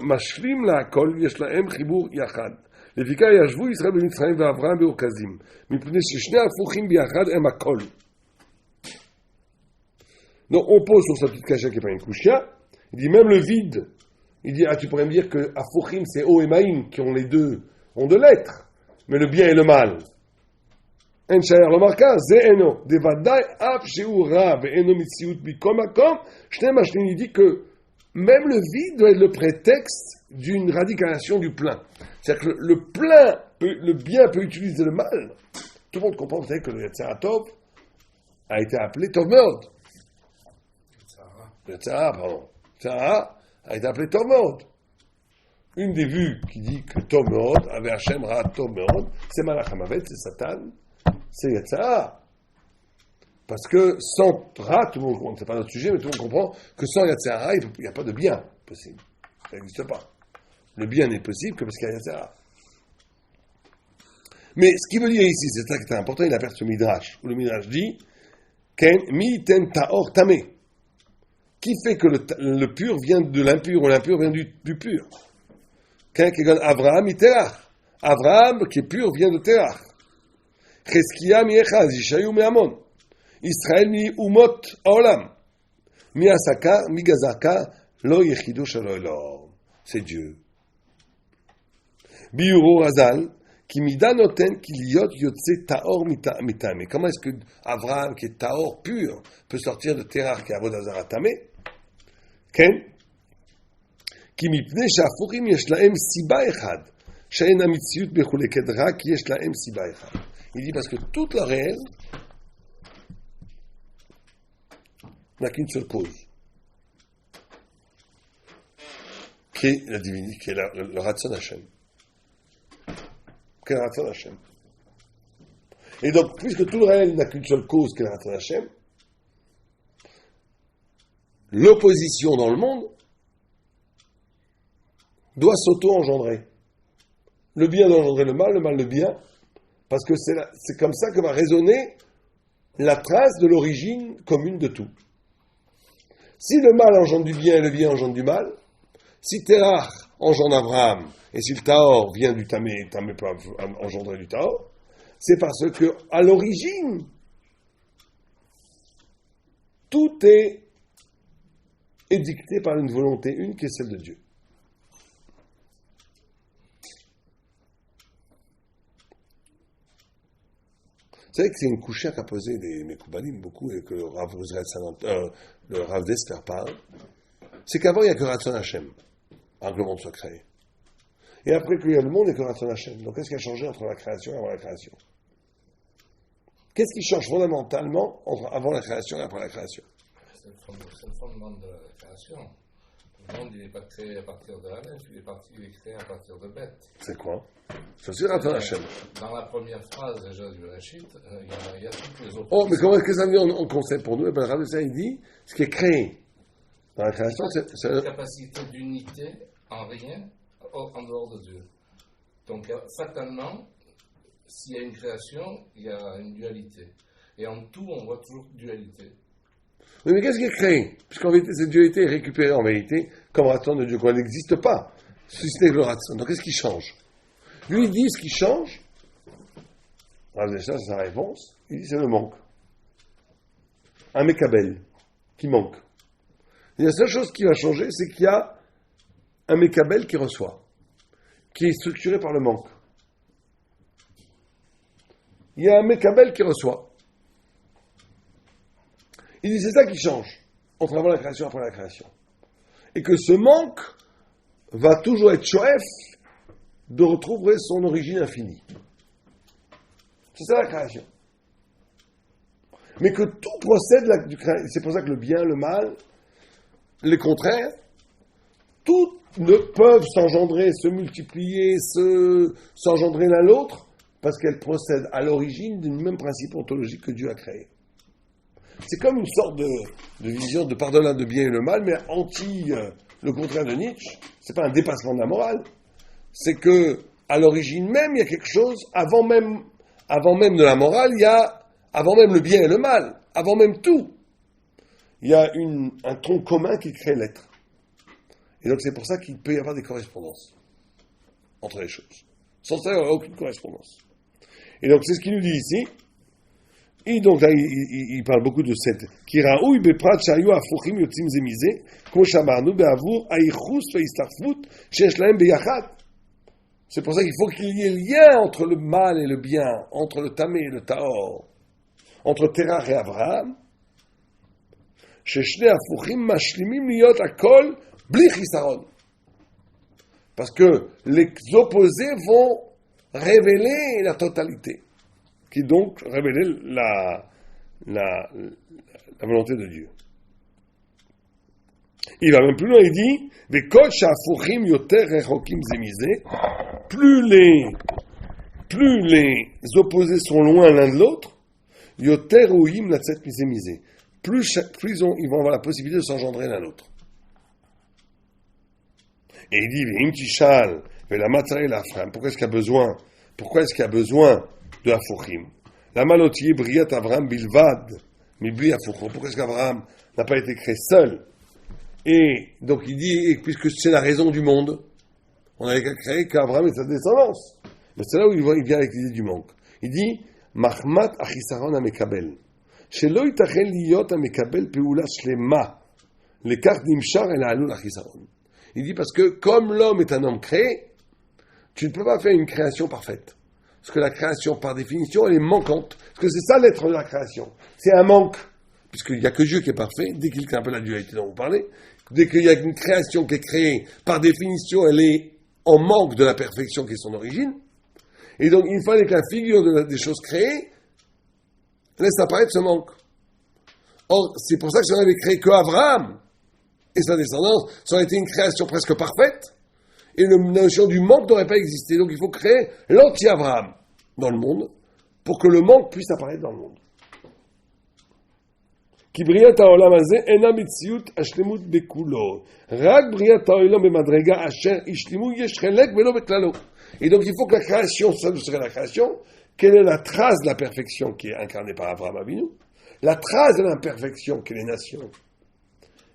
משלים להכל, יש להם חיבור יחד. לפיקה ישבו ישראל במצרים ואברהם באורקזים, מפני ששני הפוכים ביחד הם הכל. Donc on pose sur sa petite cachette qui n'est pas une couchia, il dit même le vide, il dit, ah tu pourrais me dire que Afochim c'est O et Maïm qui ont les deux, ont de l'être, mais le bien et le mal. En shayer lo marka, ze eno, devadai af shehu ra ve'eno mitziut bikol makom, shneim hashlim, il dit que même le vide doit être le prétexte d'une radicalisation du plein. C'est-à-dire que le plein, le bien peut utiliser le mal. Tout le monde comprend, vous savez, que le Yetzirah Tov a été appelé Tov Meod. Le Yetzirah, pardon. Yetzirah a été appelé Tov Meod. Une des vues qui dit que Tov Meod, avait Hashem Ra Tov Meod, c'est Malach HaMavet, c'est Satan, c'est Yetzirah. Parce que sans Ra, tout le monde comprend, c'est pas notre sujet, mais tout le monde comprend que sans Yetzirah, il n'y a pas de bien possible. Ça n'existe pas. Le bien n'est possible que parce qu'il y a Yetzirah. Mais ce qu'il veut dire ici, c'est ça qui est important, il aperçoit ce Midrash, où le Midrash dit Ken mi ten taor tamé. Qui fait que le pur vient de l'impur, ou l'impur vient du pur. Ken kegon Avraham mi terach. Avraham, qui est pur, vient de terach. Cheskia mi echaz, Yishayu mi amon. Israël mi umot haolam. Mi asaka, mi gazaka, lo yechidu shelo elor. C'est Dieu. Biuro Razal, qui mida noten kiliot yotse taor mitame. Comment est-ce que Avraham, qui est taor pur, peut sortir de terach qui est avodazara tamé? Ken? Qui mipne shafurim yesh lahem siba echad. She'en amitziut bechuleket rak yesh lahem siba echad. Il dit parce que toute la réelle n'a qu'une seule cause, qui est la divinité, qui est le Ratzon Hashem. Qui est le Ratzon Hashem. Et donc, puisque tout le réel n'a qu'une seule cause, qui est le Ratzon Hashem, l'opposition dans le monde doit s'auto-engendrer. Le bien doit engendrer le mal le bien, parce que c'est comme ça que va résonner la trace de l'origine commune de tout. Si le mal engendre du bien et le bien engendre du mal, si Terach engendre Abraham, et si le Taor vient du Tamé, Tamé peut engendrer du Taor, c'est parce que, à l'origine, tout est édicté par une volonté une qui est celle de Dieu. Vous savez que c'est une couchée qu'a posé des Mekoubalim beaucoup et que le Rav Dester parle. C'est qu'avant il n'y a que Ratzon Hashem, avant que le monde soit créé. Et après qu'il y a le monde, il n'y a que Ratzon Hashem. Donc qu'est-ce qui a changé entre la création et avant la création? Qu'est-ce qui change fondamentalement entre avant la création et après la création? C'est le fondement de la création. Le monde, il n'est pas créé à partir de Aleph, il est créé à partir de Beth. C'est quoi? C'est sûr, Ratzon Hashem. Dans la première phrase déjà du Rachid, il y a toutes les autres. Oh, mais comment est-ce que ça veut dire en concept pour nous? Le Rav Dester, il dit, ce qui est créé dans la création, c'est la capacité d'unité en rien, en dehors de Dieu. Donc, fatalement, s'il y a une création, il y a une dualité. Et en tout, on voit toujours dualité. Oui, mais qu'est-ce qui est créé? Puisqu'en vérité, cette dualité est récupérée en vérité comme Ratzon de Dieu, quoi. Elle n'existe pas, si ce n'est que le Ratzon. Donc, qu'est-ce qui change? Lui, il dit ce qui change, c'est sa réponse, il dit c'est le manque. Un Mekabel qui manque. Et la seule chose qui va changer, c'est qu'il y a un Mekabel qui reçoit, qui est structuré par le manque. Il y a un Mekabel qui reçoit. Il dit c'est ça qui change entre avant la création et après la création. Et que ce manque va toujours être shoef de retrouver son origine infinie. C'est ça la création. Mais que tout procède du création. C'est pour ça que le bien, le mal, les contraires, tout ne peuvent s'engendrer, se multiplier, s'engendrer l'un l'autre, parce qu'elles procèdent à l'origine du même principe ontologique que Dieu a créé. C'est comme une sorte de vision de pardonnant de bien et le mal, mais le contraire de Nietzsche. C'est pas un dépassement de la morale. C'est que, à l'origine même, il y a quelque chose, avant même de la morale, avant même le bien et le mal, avant même tout, il y a un tronc commun qui crée l'être. Et donc c'est pour ça qu'il peut y avoir des correspondances entre les choses. Sans ça, il n'y aura aucune correspondance. Et donc c'est ce qu'il nous dit ici. Et donc là, il parle beaucoup de cette Kiraoui beprat shayu afuchim yotzim zemize, comme shamarnu be'avur aichus ve'istarfut shesh lahem beyachad. C'est pour ça qu'il faut qu'il y ait lien entre le mal et le bien, entre le tamé et le taor, entre Terach et Abraham. Sheshne afuchim mashlimim liyot hakol bli chisaron. Parce que les opposés vont révéler la totalité, qui donc révéler la volonté de Dieu. Il va même plus loin, il dit Vekol shafuchim yoter rechokim zemize, plus les opposés sont loin l'un de l'autre, yoter ouim latzet zemize, plus ils vont avoir la possibilité de s'engendrer l'un l'autre. Et il dit Vim tishal la matzah la femme. Pourquoi est-ce qu'il y a besoin de Afuchim? La malotier briat Avraham bilvad, mibli Afuchim. Pourquoi est-ce qu'Abraham n'a pas été créé seul? Et donc il dit, puisque c'est la raison du monde, on n'avait qu'à créer qu'Abraham et sa descendance. Mais c'est là où il vient avec l'idée du manque. Il dit Mahmat achisaron amekabel. Shelo itachen liyot amekabel peula shlema. Lekach nimshar el alul achisaron. Il dit parce que comme l'homme est un homme créé, tu ne peux pas faire une création parfaite. Parce que la création, par définition, elle est manquante. Parce que c'est ça l'être de la création. C'est un manque. Puisqu'il n'y a que Dieu qui est parfait, dès qu'il crée un peu la dualité dont vous parlez, dès qu'il y a une création qui est créée, par définition, elle est en manque de la perfection qui est son origine. Et donc, il fallait que la figure des choses créées laisse apparaître ce manque. Or, c'est pour ça que si on avait créé que Abraham et sa descendance, ça aurait été une création presque parfaite, et la notion du manque n'aurait pas existé. Donc il faut créer l'anti-Abraham dans le monde, pour que le manque puisse apparaître dans le monde. Ki briat haolam hazeh ena mitziut hashlemut bekulo. Rak briat haolam bemadrega asher ishlimu yesh chelek velo beklalo. Et donc il faut que la création, ça serait la création, quelle est la trace de la perfection qui est incarnée par Abraham Avinu, la trace de l'imperfection qui est les nations,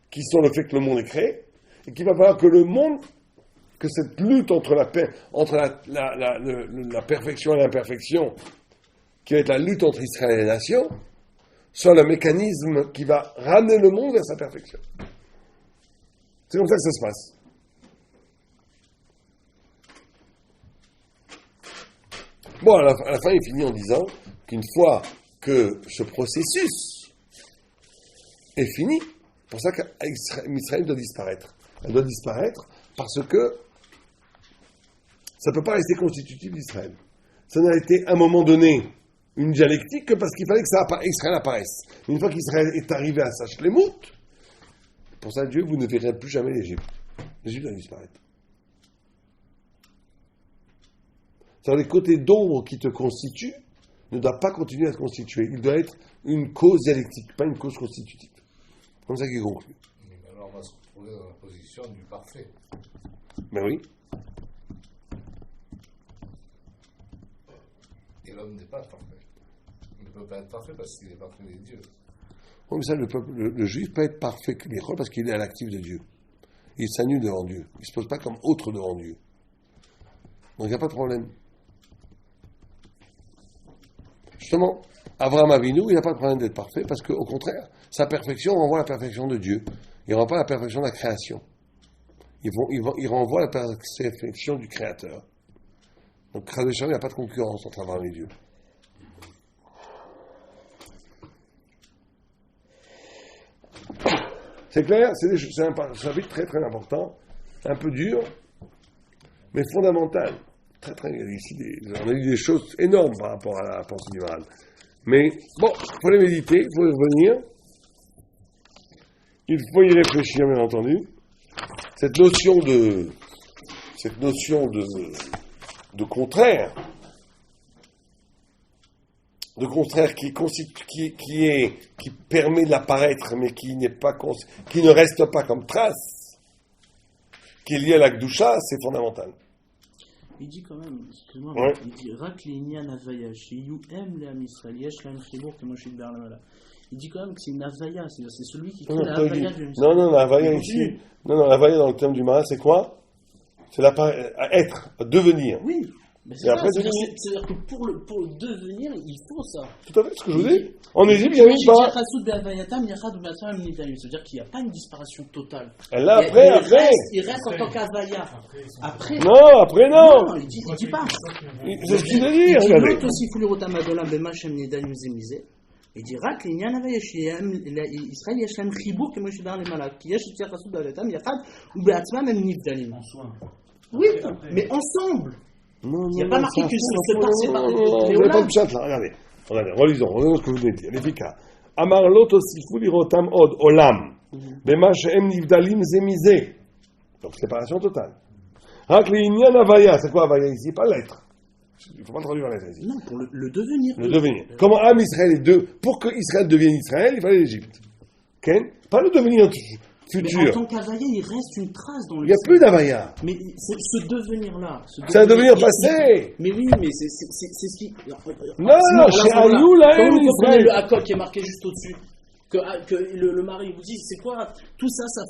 qui sont le fait que le monde est créé, et qu'il va falloir que le monde, que cette lutte entre la perfection et l'imperfection, qui va être la lutte entre Israël et les nations, soit le mécanisme qui va ramener le monde vers sa perfection. C'est comme ça que ça se passe. Bon, à la fin, il finit en disant qu'une fois que ce processus est fini, c'est pour ça qu'Israël doit disparaître. Elle doit disparaître parce que ça ne peut pas rester constitutif d'Israël. Ça n'a été à un moment donné une dialectique que parce qu'il fallait que Israël apparaisse. Mais une fois qu'Israël est arrivé à sa shlemut, pour ça Dieu, vous ne verrez plus jamais l'Égypte. L'Égypte doit disparaître. C'est-à-dire les côtés d'ombre qui te constituent ne doivent pas continuer à se constituer. Il doit être une cause dialectique, pas une cause constitutive. Comme ça qu'il conclut. Mais alors on va se retrouver dans la position du parfait. Mais oui. Et l'homme n'est pas parfait. Il ne peut pas être parfait parce qu'il est parfait des dieux. Oui, mais ça, le juif peut être parfait parce qu'il est à l'actif de Dieu. Il s'annule devant Dieu. Il ne se pose pas comme autre devant Dieu. Donc il n'y a pas de problème. Justement, Abraham Avinu, il n'a pas de problème d'être parfait parce qu'au contraire, sa perfection renvoie à la perfection de Dieu. Il ne renvoie pas à la perfection de la création. Il renvoie à la perfection du Créateur. Donc, il n'y a pas de concurrence entre Abraham et Dieu. C'est clair, c'est un chapitre très très important, un peu dur, mais fondamental. Très, très, ici, on a dit des choses énormes par rapport à la pensée du Maharal. Mais, bon, il faut les méditer, il faut y revenir. Il faut y réfléchir, bien entendu. Cette notion de contraire, qui permet d'apparaître, mais qui ne reste pas comme trace, qui est lié à la Kedusha, c'est fondamental. Il dit quand même, excuse-moi, Ouais. il dit Rak l'inyan havaya, shiyu em le am Israël, yesh lahem chibur kemo shidbar lamala. Il dit quand même que c'est une havaya, c'est celui qui crée la havaya du Israël. Non, la havaya ici, la havaya dans le terme du Maharal, c'est quoi? C'est être, devenir. Oui, mais c'est Et ça, après, c'est-à-dire que pour le devenir, il faut ça. Tout à fait, ce que je vous dis. En Égypte, il n'y avait pas. C'est-à-dire qu'il n'y a pas une disparition totale. Et là, après. Il reste en tant qu'havaya. Après. Non, après, non. Non, il dit pas. C'est ce qu'il a dit, regardez. L'autre aussi, faut le rotamadolam, bema shem nedalim zemizé. Il dit Rak l'inyan havaya sheyem Israël yesh lahem chibur kemo shidbar lamala. Ki yesh ityachasu b'avayatam yachad ou be'atzmam hem nivdalim. Oui, mais ensemble. Il n'y a pas marqué que c'est par séparé. Vous n'avez pas de chat là, regardez, relisons ce que vous venez de dire. L'efficace. Amar lot osifu lirotam od olam, bema shehem nivdalim zemizé. Donc séparation totale. Rak l'inyan havaya, c'est quoi havaya ici? Pas l'être. Il ne faut pas traduire l'être ici. Non, pour le devenir. Le devenir. Comment Am Israël est deux? Pour que Israël devienne Israël, il fallait l'Égypte. Ken? Pas le devenir Mais en futur. tant qu'havaya, il reste une trace dans le. Il n'y a plus d'havaya. Mais ce devenir-là. C'est un devenir passé. Mais oui, mais c'est ce qui. Non, chez Ayou, là, Quand vous comprenez Israël. le hakol qui est marqué juste au-dessus, que le mari vous dit, c'est quoi? Tout ça, ça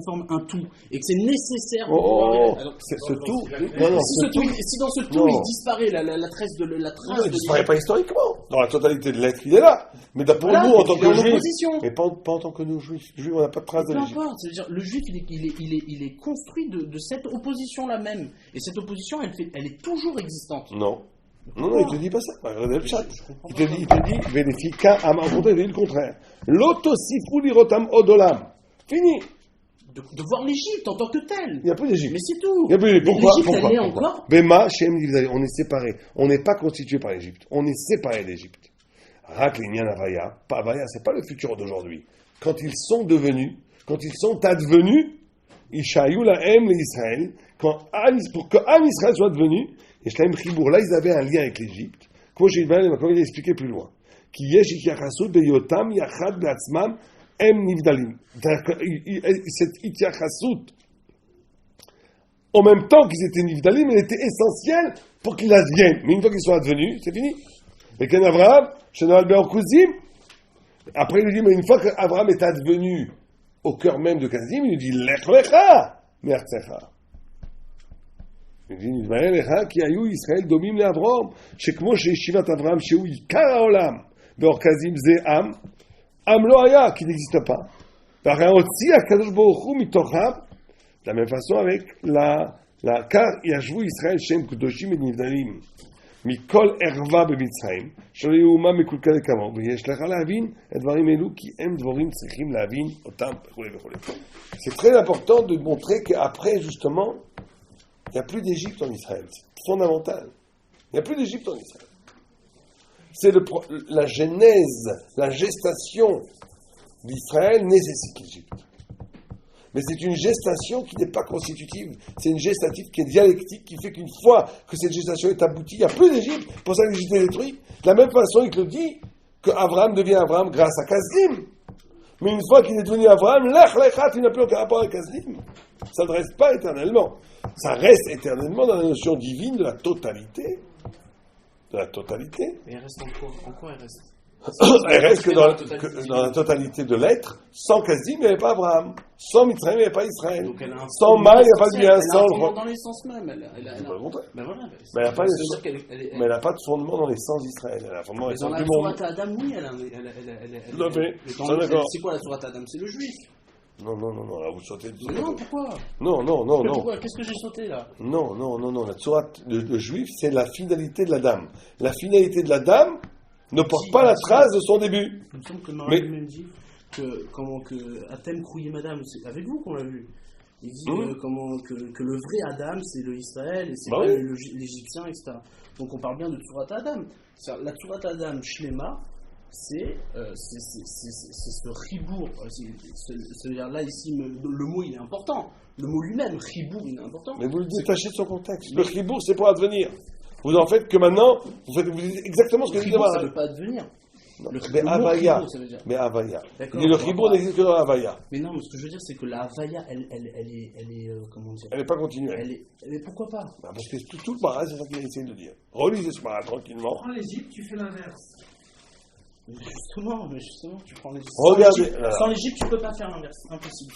forme un tout. Et que c'est nécessaire pour pouvoir. Alors, C'est ce tout. Non, si dans ce tout, Non. il disparaît la trace de la Non, trace il ne de disparaît pas historiquement. Dans la totalité de l'être, il est là. Mais pour Voilà, nous, en tant il est en que juifs. opposition. Mais pas en tant que nous, juifs. Juifs, on n'a pas de trace de Peu l'Égypte. importe, c'est-à-dire le juif il est construit de cette opposition-là même. Et cette opposition, elle est toujours existante. Non, il te dit pas ça. Regardez le chat. Il te dit, vérifika, il te dit le contraire. L'otosifu lirotam odolam. Fini. De voir l'Égypte en tant que telle. Il n'y a plus d'Égypte. Mais c'est tout. Il y a plus Pourquoi elle est encore. Bema, Shem, on est séparés. On n'est pas constitué par l'Égypte. On est séparés d'Égypte. Rak l'inyan havaya. Pas havaya, c'est pas le futur d'aujourd'hui. Quand ils sont devenus, quand ils sont advenus, Ishayu lahem l'Israël, pour que Am Israël soit devenu, Yeshlaim Chibour, là ils avaient un lien avec l'Égypte. Comme il a expliqué plus loin. Qui yesh ityachasout beyotam yachad be'atzmam em nivdalim. Cette ityachasout, en même temps qu'ils étaient nivdalim, elle était essentielle pour qu'ils adviennent. Mais une fois qu'ils sont advenus, c'est fini. Et qu'un Abraham, Shenoal Be'orkuzim, après il lui dit, mais une fois qu'Abraham est advenu au cœur même de Kazim, il lui dit, Lech lecha, me'artzecha. Il dit, Nidbaer lecha, ki ayu Israël domim le'Avraham, shekmo she'eshivat Avraham, she'u yikar ha'olam, be'orkazim ze'am, am lo haya, qui n'existe pas. Par otzi hakadosh baruch hu mitocham, de la même façon avec la car yashvu Israël shem kudoshim et nivdalim. מכל ערווה במצרים, שלא יהיו אומה מקולקלת כמוהו, ויש לך להבין את דברים אלו, כי הם דברים צריכים להבין אותם, וכו' וכו'. C'est très important de montrer qu'après, justement, il n'y a plus d'Égypte en Israël. C'est fondamental. Il n'y a plus d'Égypte en Israël. C'est la genèse, la gestation d'Israël nécessite l'Égypte. Mais c'est une gestation qui n'est pas constitutive. C'est une gestative qui est dialectique, qui fait qu'une fois que cette gestation est aboutie, il n'y a plus d'Égypte. Pour ça que l'Égypte est détruite. De la même façon, il te dit qu'Abraham devient Abraham grâce à Kazdim. Mais une fois qu'il est devenu Abraham, Lech Lechat, il n'a plus aucun rapport avec Kazdim. Ça ne reste pas éternellement. Ça reste éternellement dans la notion divine de la totalité. De la totalité. Mais il reste en quoi il reste? Elle reste que dans la totalité de l'être, sans Kazdim, il n'y avait pas Abraham. Sans Mitzrayim, il n'y avait pas Israël. Sans Mal, il n'y a pas de bien. Sans le dans l'essence même. Mais voilà. elle n'a pas de fondement dans les sens d'Israël. Elle a un fondement dans les Dans sens la du monde. Sourate Adam, oui, elle Tout à fait. D'accord. C'est quoi la Sourate Adam? C'est le juif. Non, là vous sautez dessus. Non, pourquoi? Non. Pourquoi? Qu'est-ce que j'ai sauté là? Non. La Sourate, le juif, c'est la finalité de la dame. La finalité de la dame ne porte pas la trace de son début. Il me semble que Marie même dit que Atem Krouillé Madame, c'est avec vous qu'on l'a vu. Il dit que le vrai Adam, c'est le Israël, et c'est Bah pas oui. l'Égyptien, etc. Donc on parle bien de Tzurat Adam. La Tzurat Adam Shlema, c'est ce ribour. C'est-à-dire là, ici, le mot, il est important. Le mot lui-même, ribour, il est important. Mais vous le détachez de son contexte. Le ribour, c'est pour advenir. Vous en faites que maintenant, vous dites exactement ce que je dis Ribour, ça de ne veut pas advenir. Non, Le mais mot Havaya. ribour, ça veut dire. Mais Havaya. D'accord. Le ribour n'existe que dans Havaya. Mais non, mais ce que je veux dire, c'est que la Havaya, elle est comment dire, Elle n'est pas continuelle. mais pourquoi pas? Bah, parce que tout le Maral, c'est ça qu'il a essayé de dire. Relisez ce Maral tranquillement. Prends l'Égypte, tu fais l'inverse. Mais justement, tu prends l'Égypte. Regardez, là. Sans l'Égypte, tu peux pas faire l'inverse. Impossible.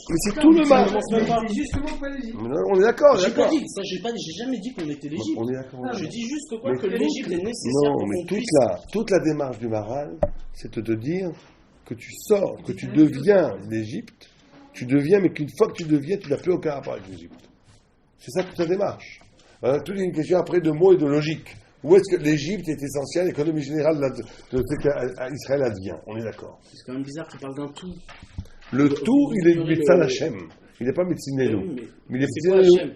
Mais c'est tout le Maral. C'est justement pas l'Égypte. On est d'accord, J'ai pas d'accord. dit, ça, j'ai jamais dit qu'on était l'Égypte. On est d'accord. Je dis juste que Mais que l'Égypte est nécessaire Non, pour mais qu'on puisse. toute la démarche du Maral, c'est de te dire que tu sors, que tu deviens l'Égypte, tu deviens, mais qu'une fois que tu deviens, tu n'as plus aucun rapport avec l'Égypte. C'est ça toute la démarche. Tout est une question après de mots et de logique. Où est-ce que l'Égypte est essentielle, l'économie générale de ce qu'Israël advient? On est d'accord. C'est quand même bizarre qu'il parle d'un tout. Le tout, il est Mitzvah Hachem. Il n'est pas Metzinelu. Oui, Mais il est c'est quoi Metzinelu. Hachem?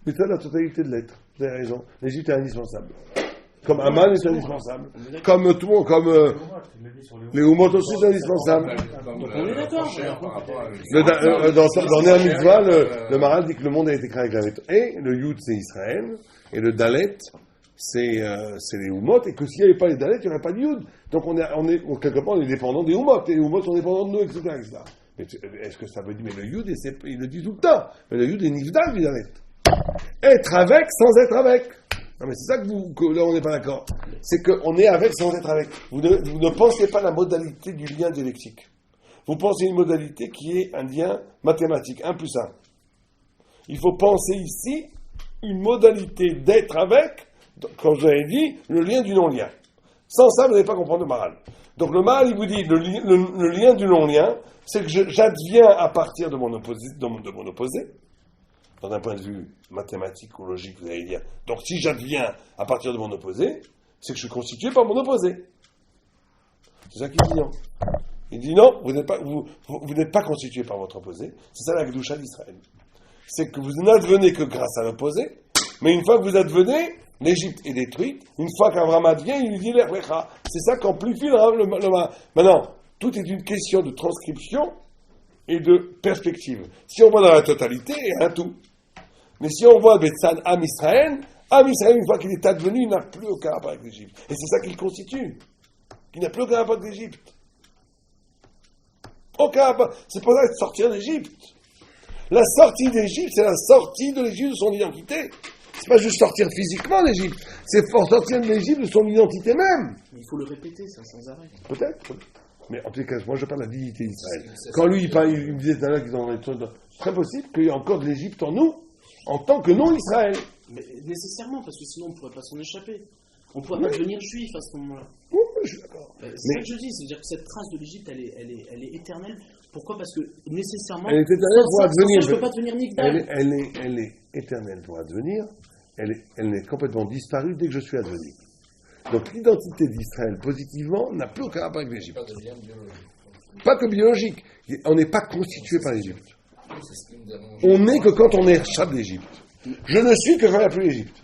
Mitzvah la totalité de l'être. Vous avez raison. L'Égypte est indispensable. Comme Amman est indispensable. Comme tout le monde, comme les Oumot aussi sont indispensables. On est d'accord. Dans Ner Mitzvah, le Maral dit que le monde a été créé avec la lettre E, le Yud c'est Israël, et le Dalet c'est les Oumot, et que s'il n'y avait pas les Dalet, il n'y aurait pas de Yud. Donc quelque part on est dépendant des Oumot, et les Oumot sont dépendants de nous, etc. Mais est-ce que ça veut dire, mais le Yud, il le dit tout le temps, mais le Yud est Nivdal du Dalet. Être avec sans être avec. Non mais c'est ça que là on n'est pas d'accord. C'est qu'on est avec sans être avec. Vous ne pensez pas la modalité du lien dialectique. Vous pensez une modalité qui est un lien mathématique, 1 plus 1. Il faut penser ici une modalité d'être avec, comme je l'avais dit, le lien du non-lien. Sans ça, vous n'allez pas comprendre le Maral. Donc le Maral, il vous dit, le lien du non-lien, c'est que j'adviens à partir de mon opposé, dans un point de vue mathématique ou logique, vous allez dire. Donc si j'adviens à partir de mon opposé, c'est que je suis constitué par mon opposé. C'est ça qu'il dit non. Il dit non, vous n'êtes pas constitué par votre opposé. C'est ça la Kedusha d'Israël. C'est que vous n'advenez que grâce à l'opposé, mais une fois que vous advenez, l'Égypte est détruite. Une fois qu'Abraham advient, il lui dit l'Echlecha. C'est ça qu'amplifie le. Maintenant, tout est une question de transcription et de perspective. Si on voit dans la totalité, il y a un tout. Mais si on voit Betsan Am Israël, une fois qu'il est advenu, il n'a plus aucun rapport avec l'Égypte. Et c'est ça qu'il constitue. Il n'a plus aucun rapport avec l'Égypte. Aucun rapport. C'est pour ça de sortir d'Égypte. La sortie d'Égypte, c'est la sortie de l'Égypte de son identité. C'est pas juste sortir physiquement d'Égypte. C'est pour sortir de l'Égypte de son identité même. Mais il faut le répéter, ça, sans arrêt. Peut-être. Mais en tout cas, moi je parle de la dignité d'Israël. Quand lui, il me disait tout à l'heure qu'il c'est très possible qu'il y ait encore de l'Égypte en nous, en tant que non-Israël. Mais nécessairement, parce que sinon on ne pourrait pas s'en échapper. On ne pourrait pas devenir juif à ce moment-là. Oui, je suis d'accord. C'est ça que je dis, c'est-à-dire que cette trace de l'Égypte, elle est éternelle. Pourquoi? Parce que nécessairement, Elle est éternelle pour advenir. je ne peux pas devenir Nigdal. Elle est éternelle pour advenir. Elle est complètement disparue dès que je suis advenu. Donc l'identité d'Israël, positivement, n'a plus aucun rapport avec l'Égypte. Pas de lien biologique. Pas que biologique. On n'est pas constitué par l'Égypte. C'est ce qui me dérange. On n'est que quand on est échappe d'Égypte. Je ne suis que quand il n'y a plus l'Égypte.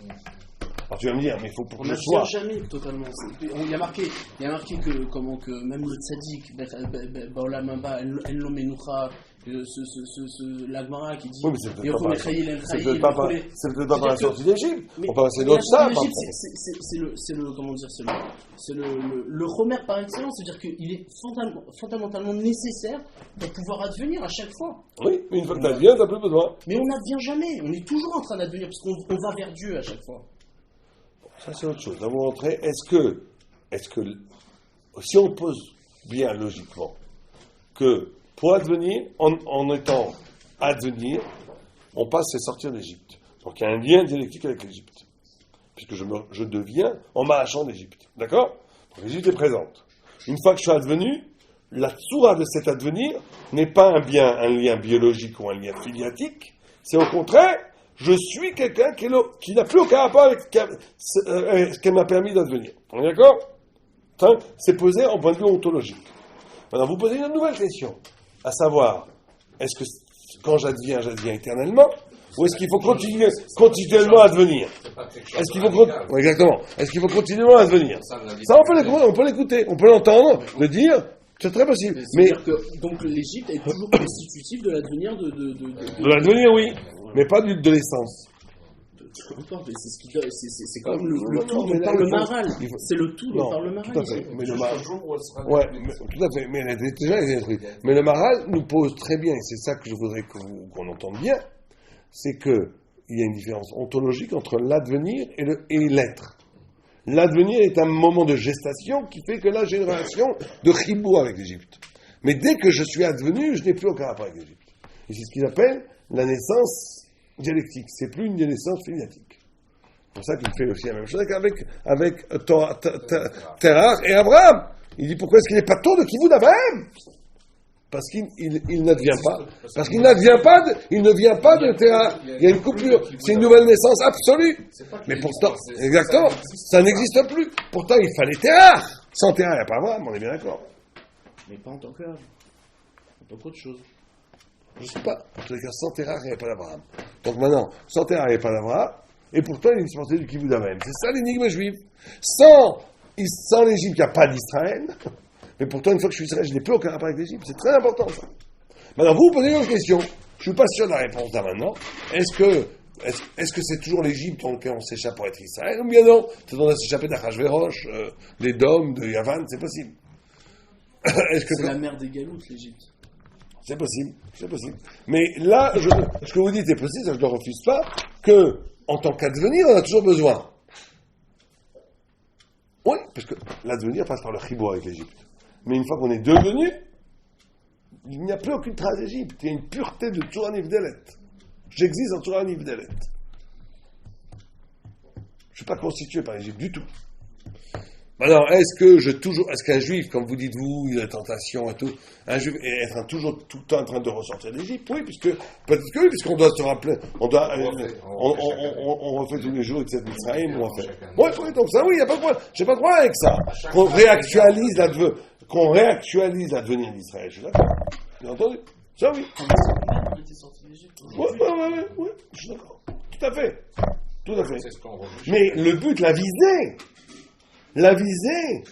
Alors tu vas me dire, mais il faut pour On que n'a je sois. jamais totalement. Il y a marqué que même le tzaddik, Baolamaba, El Menucha, l'Agmara qui dit. Oui, mais c'est peut-être pas par la C'est-à-dire sortie d'Égypte. Mais On peut passer la d'autres ça. sortie d'Égypte, c'est le Homer par excellence, c'est-à-dire qu'il est fondamentalement nécessaire pour pouvoir advenir à chaque fois. Oui, mais une fois que tu adviens, tu n'as plus besoin. Mais on n'advient jamais, on est toujours en train d'advenir parce qu'on va vers Dieu à chaque fois. Ça, c'est autre chose. Là, vous montrez, est-ce que, si on pose bien logiquement, que pour advenir, en étant advenir, on passe à sortir d'Égypte. Donc il y a un lien dialectique avec l'Égypte. Puisque je deviens en m'arrachant d'Égypte. D'accord? Donc l'Égypte est présente. Une fois que je suis advenu, la tsoura de cet advenir n'est pas un lien biologique ou un lien filiatique, c'est au contraire, je suis quelqu'un qui n'a plus aucun rapport avec ce qu'elle m'a permis d'advenir. On est d'accord? C'est posé en point de vue ontologique. Maintenant, vous posez une nouvelle question, à savoir, est-ce que quand j'adviens éternellement, ou est-ce qu'il faut continuer continuellement à devenir? C'est pas quelque chose Est-ce qu'il de faut radical. Ouais, exactement. Est-ce qu'il faut continuellement à devenir? Ça, Ça, on peut l'écouter, on peut l'entendre, le dire, c'est très possible. Mais C'est-à-dire que donc l'Égypte est toujours constitutive de l'advenir de l'advenir, oui, mais pas de l'essence. Encore, mais c'est ce qui donne- c'est quand même Non, le non, tout mais dont là, parle il faut- Maharal. il faut- C'est le tout dont Non, parle Maharal. tout à fait. Mais le Jusqu'au Maharal, jour où elle sera ouais, détruite. tout à fait. Mais elle a déjà été détruite. Mais le Maharal nous pose très bien, et c'est ça que je voudrais qu'on entende bien, c'est que il y a une différence ontologique entre l'advenir et l'être. L'advenir est un moment de gestation qui fait que là j'ai une relation de chibou avec l'Égypte. Mais dès que je suis advenu, je n'ai plus aucun rapport avec l'Égypte. Et c'est ce qu'ils appellent la naissance dialectique. C'est plus une naissance filiatique. C'est pour ça qu'il fait aussi la même chose avec Terach et Abraham. Il dit pourquoi est-ce qu'il n'est pas tôt de Kivud Abraham? Parce qu'il n'advient pas. Parce qu'il n'advient pas il ne vient pas de Terach. Il y a une coupure. C'est une nouvelle naissance absolue. C'est pas que Mais les pourtant, histoires, exactement, ça n'existe plus. Pourtant, il fallait Terach. Sans Terach, il n'y a pas Abraham, on est bien d'accord. Mais pas en tant qu'âge. En tant qu'autre chose. Je ne sais pas. En tous les cas, sans Terach, il n'y avait pas d'Abraham. Donc maintenant, sans Terach, il n'y avait pas d'Abraham. Et pourtant, il est dispensé du Kivud Abraham. C'est ça l'énigme juive. Sans l'Égypte, il n'y a pas d'Israël. Mais pourtant, une fois que je suis Israël, je n'ai plus aucun rapport avec l'Égypte. C'est très important, ça. Maintenant, vous posez une autre question. Je ne suis pas sûr de la réponse là maintenant. Est-ce que c'est toujours l'Égypte dans lequel on s'échappe pour être Israël? Ou bien non? C'est on a s'échappé d'Achashverosh, des Dômes, de Yavan, c'est possible. Est-ce que C'est la mer des galoutes, l'Égypte. c'est possible, c'est possible. Mais là, ce que vous dites est possible, ça je ne le refuse pas, que, en tant qu'advenir, on a toujours besoin. Oui, parce que l'advenir passe par le chibou avec l'Égypte. Mais une fois qu'on est devenu, il n'y a plus aucune trace d'Égypte. Il y a une pureté de Tzura Nivdelet. J'existe en Tzura Nivdelet. Je ne suis pas constitué par l'Égypte du tout. Maintenant, est-ce qu'un juif, comme vous dites vous, il a la tentation et tout, un juif est toujours tout le temps en train de ressortir d'Égypte? Oui, peut-être que oui, puisqu'on doit se rappeler, on refait tous les jours, etc. Israël, on refait. Oui, donc ça, oui, il n'y a pas de problème. J'ai pas de problème avec ça. Qu'on réactualise l'advenir d'Israël, je suis d'accord. Bien entendu. Ça, oui. On était sorti d'Égypte. Oui, je suis d'accord. Tout à fait. Tout à fait. C'est ce qu'on recherche. Mais le but, la visée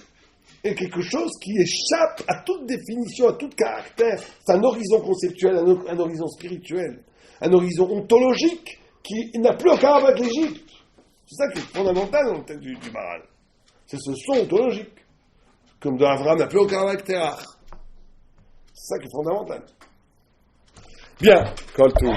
est quelque chose qui échappe à toute définition, à tout caractère. C'est un horizon conceptuel, un horizon spirituel, un horizon ontologique qui n'a plus aucun rapport avec l'Égypte. C'est ça qui est fondamental dans le texte du Maharal. C'est ce son ontologique. Comme dans Abraham n'a plus aucun rapport avec Terach. C'est ça qui est fondamental. Bien, Kol Tov.